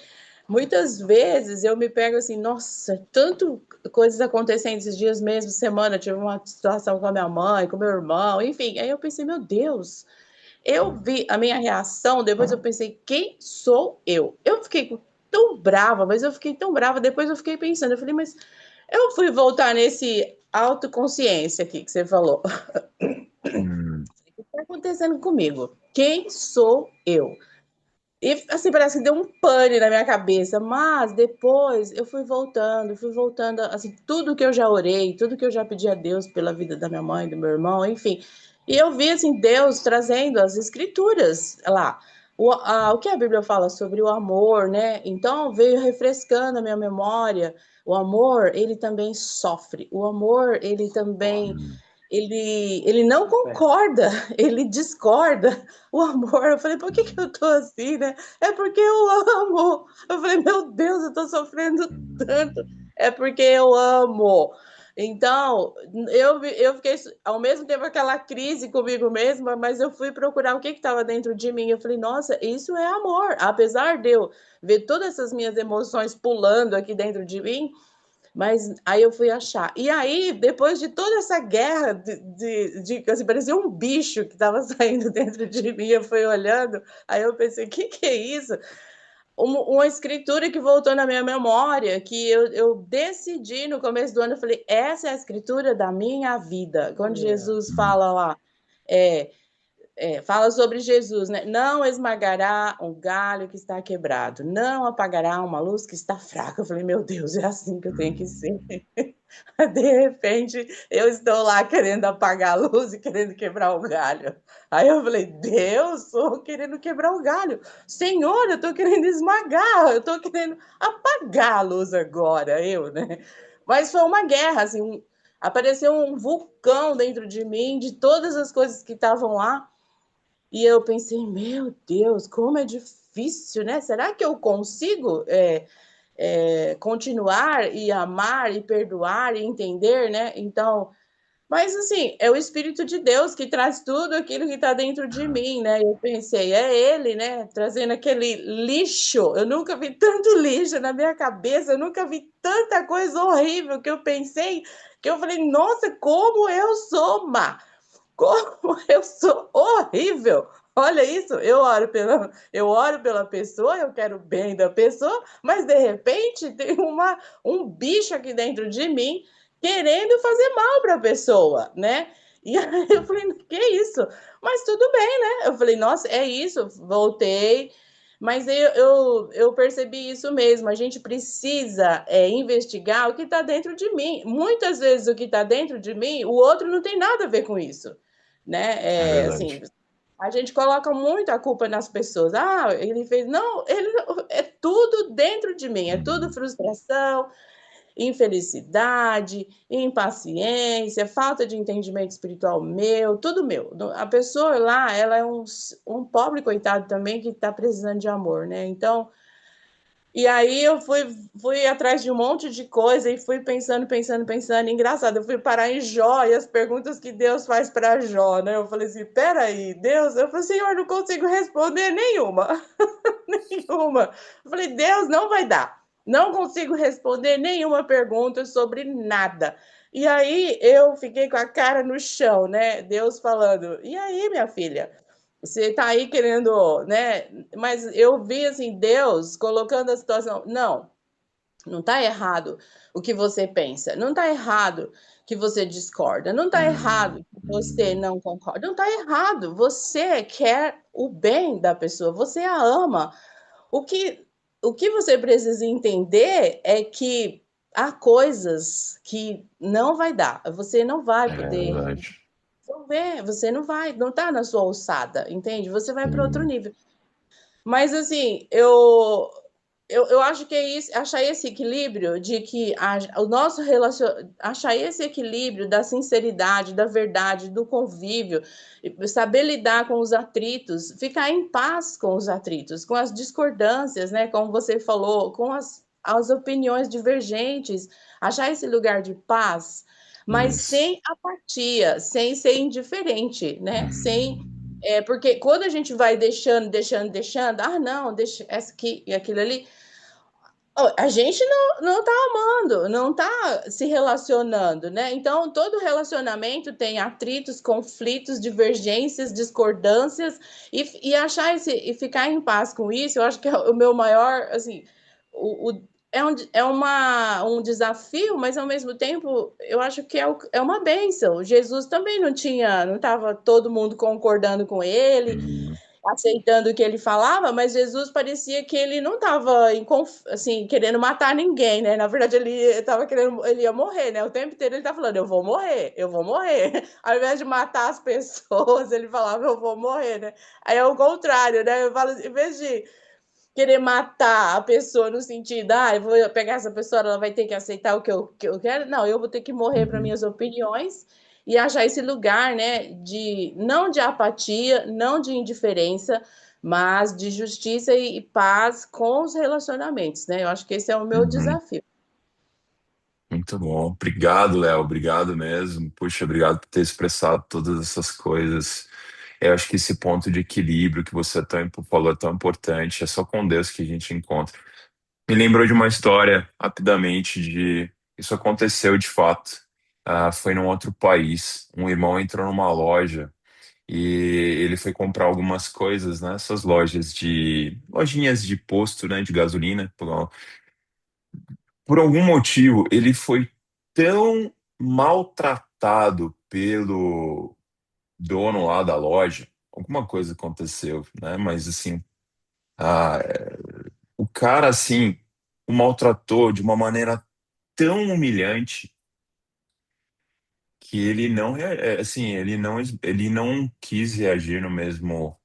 muitas vezes eu me pego assim, nossa, tanto coisas acontecendo esses dias mesmo, semana, tive uma situação com a minha mãe, com meu irmão, enfim, aí eu pensei, meu Deus, eu vi a minha reação, depois eu pensei, quem sou eu? Eu fiquei tão brava, mas eu fiquei tão brava, depois eu fiquei pensando, eu falei, mas eu fui voltar nesse autoconsciência aqui que você falou. O que está acontecendo comigo? Quem sou eu? E assim, parece que deu um pane na minha cabeça, mas depois eu fui voltando, assim, tudo que eu já orei, tudo que eu já pedi a Deus pela vida da minha mãe, do meu irmão, enfim. E eu vi, assim, Deus trazendo as escrituras lá. O que a Bíblia fala sobre o amor, né? Então veio refrescando a minha memória. O amor, ele também sofre. O amor, ele também ele não concorda, ele discorda. O amor, eu falei, por que eu tô assim, né? É porque eu amo. Eu falei, meu Deus, eu tô sofrendo tanto. É porque eu amo. Então, eu fiquei, ao mesmo tempo, aquela crise comigo mesma, mas eu fui procurar o que estava dentro de mim. Eu falei, nossa, isso é amor. Apesar de eu ver todas essas minhas emoções pulando aqui dentro de mim, mas aí eu fui achar. E aí, depois de toda essa guerra, assim, parecia um bicho que estava saindo dentro de mim, eu fui olhando, aí eu pensei, o que é isso? Uma escritura que voltou na minha memória, que eu decidi no começo do ano, eu falei, essa é a escritura da minha vida. Quando Jesus fala lá, fala sobre Jesus, né? Não esmagará um galho que está quebrado, não apagará uma luz que está fraca. Eu falei, meu Deus, é assim que eu tenho que ser. De repente, eu estou lá querendo apagar a luz e querendo quebrar o galho. Aí eu falei, Deus, estou querendo quebrar o galho. Senhor, eu estou querendo esmagar, eu estou querendo apagar a luz agora, né? Mas foi uma guerra, assim, apareceu um vulcão dentro de mim, de todas as coisas que estavam lá. E eu pensei, meu Deus, como é difícil, né? Será que eu consigo continuar e amar e perdoar e entender, né? Então, mas assim, é o Espírito de Deus que traz tudo aquilo que está dentro de mim, né? Eu pensei, é Ele, né? Trazendo aquele lixo. Eu nunca vi tanto lixo na minha cabeça, eu nunca vi tanta coisa horrível que eu pensei, que eu falei, nossa, como eu sou má! Como eu sou horrível! Olha isso, eu oro pela pessoa, eu quero o bem da pessoa, mas de repente tem um bicho aqui dentro de mim querendo fazer mal para a pessoa, né? E aí eu falei, que isso? Mas tudo bem, né? Eu falei, nossa, é isso, voltei. Mas eu percebi isso mesmo, a gente precisa investigar o que está dentro de mim. Muitas vezes o que está dentro de mim, o outro não tem nada a ver com isso, né? Assim, a gente coloca muito a culpa nas pessoas. Ah, ele fez. Não, é tudo dentro de mim, é tudo frustração, infelicidade, impaciência, falta de entendimento espiritual meu, tudo meu. A pessoa lá, ela é um pobre coitado também que está precisando de amor, né? Então, e aí eu fui atrás de um monte de coisa e fui pensando. Engraçado, eu fui parar em Jó e as perguntas que Deus faz para Jó, né? Eu falei assim, peraí, Deus, eu falei, Senhor, não consigo responder nenhuma. Nenhuma. Eu falei, Deus, não vai dar. Não consigo responder nenhuma pergunta sobre nada. E aí eu fiquei com a cara no chão, né? Deus falando, e aí, minha filha? Você está aí querendo, né? Mas eu vi assim, Deus colocando a situação. Não está errado o que você pensa, não está errado que você discorda, não está errado que você não concorda, não está errado. Você quer o bem da pessoa, você a ama. O que você precisa entender é que há coisas que não vai dar, você não vai É poder verdade. resolver, você não está na sua alçada, entende? Você vai para outro Sim. nível. Mas assim, eu acho que é isso, achar esse equilíbrio de que o nosso achar esse equilíbrio da sinceridade, da verdade, do convívio, saber lidar com os atritos, ficar em paz com os atritos, com as discordâncias, né? Como você falou, com as opiniões divergentes, achar esse lugar de paz, mas Isso. sem apatia, sem ser indiferente, né? Sem Uhum. porque quando a gente vai deixando, não, deixa essa aqui e aquilo ali, a gente não tá amando, não tá se relacionando, né? Então, todo relacionamento tem atritos, conflitos, divergências, discordâncias, e ficar em paz com isso, eu acho que é o meu maior, assim, um desafio, mas ao mesmo tempo eu acho que é uma bênção. Jesus também não estava todo mundo concordando com ele, Uhum. aceitando o que ele falava, mas Jesus parecia que ele não estava assim, querendo matar ninguém, né? Na verdade, ele ia morrer, né? O tempo inteiro ele tá falando, eu vou morrer, eu vou morrer. Ao invés de matar as pessoas, ele falava, eu vou morrer, né? Aí é o contrário, né? Eu falo, em vez de querer matar a pessoa no sentido, eu vou pegar essa pessoa, ela vai ter que aceitar o que eu quero. Não, eu vou ter que morrer para Uhum. minhas opiniões e achar esse lugar, né, não de apatia, não de indiferença, mas de justiça e paz com os relacionamentos, né? Eu acho que esse é o meu Uhum. desafio. Muito bom. Obrigado, Léo. Obrigado mesmo. Puxa, obrigado por ter expressado todas essas coisas. Eu acho que esse ponto de equilíbrio que você falou é tão importante. É só com Deus que a gente encontra. Me lembrou de uma história, rapidamente, de... Isso aconteceu de fato. Foi num outro país. Um irmão entrou numa loja e ele foi comprar algumas coisas nessas lojas lojinhas de posto, né, de gasolina. Por algum motivo, ele foi tão maltratado pelo dono lá da loja. Alguma coisa aconteceu, né? Mas assim, ah, o cara assim o maltratou de uma maneira tão humilhante que ele não, assim, ele não quis reagir no mesmo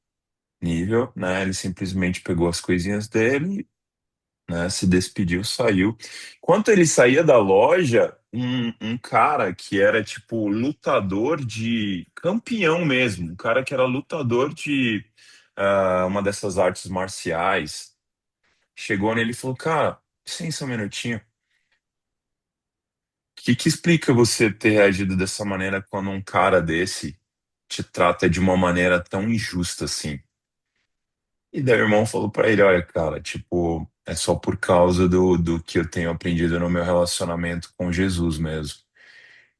nível, né? Ele simplesmente pegou as coisinhas dele, né, se despediu, saiu. Enquanto ele saía da loja, um cara que era tipo lutador de campeão mesmo, um cara que era lutador de uma dessas artes marciais, chegou nele e falou: Cara, licença um minutinho. O que explica você ter reagido dessa maneira quando um cara desse te trata de uma maneira tão injusta assim? E daí o irmão falou pra ele: Olha, cara, tipo, é só por causa do que eu tenho aprendido no meu relacionamento com Jesus mesmo.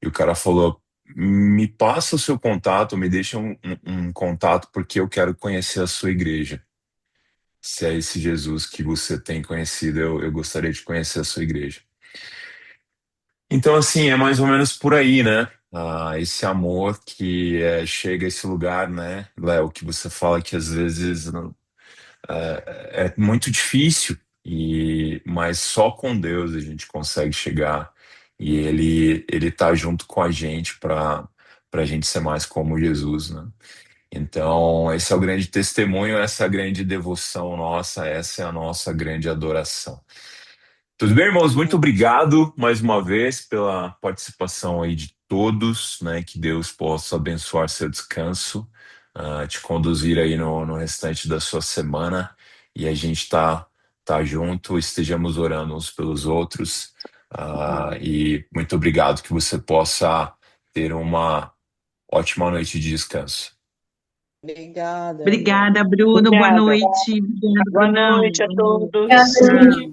E o cara falou: Me passa o seu contato, me deixa um contato, porque eu quero conhecer a sua igreja. Se é esse Jesus que você tem conhecido, eu gostaria de conhecer a sua igreja. Então, assim, é mais ou menos por aí, né? Esse amor que chega a esse lugar, né, Léo, que você fala que às vezes é muito difícil, mas só com Deus a gente consegue chegar e ele tá junto com a gente para a gente ser mais como Jesus, né? Então, esse é o grande testemunho, essa é a grande devoção nossa, essa é a nossa grande adoração. Tudo bem, irmãos? Muito obrigado mais uma vez pela participação aí de todos, né? Que Deus possa abençoar seu descanso, te conduzir aí no restante da sua semana e a gente tá junto, estejamos orando uns pelos outros, e muito obrigado, que você possa ter uma ótima noite de descanso. Obrigada. Obrigada, Bruno. Boa Obrigada. noite. Obrigada, Boa Brunão. noite a Boa noite. todos.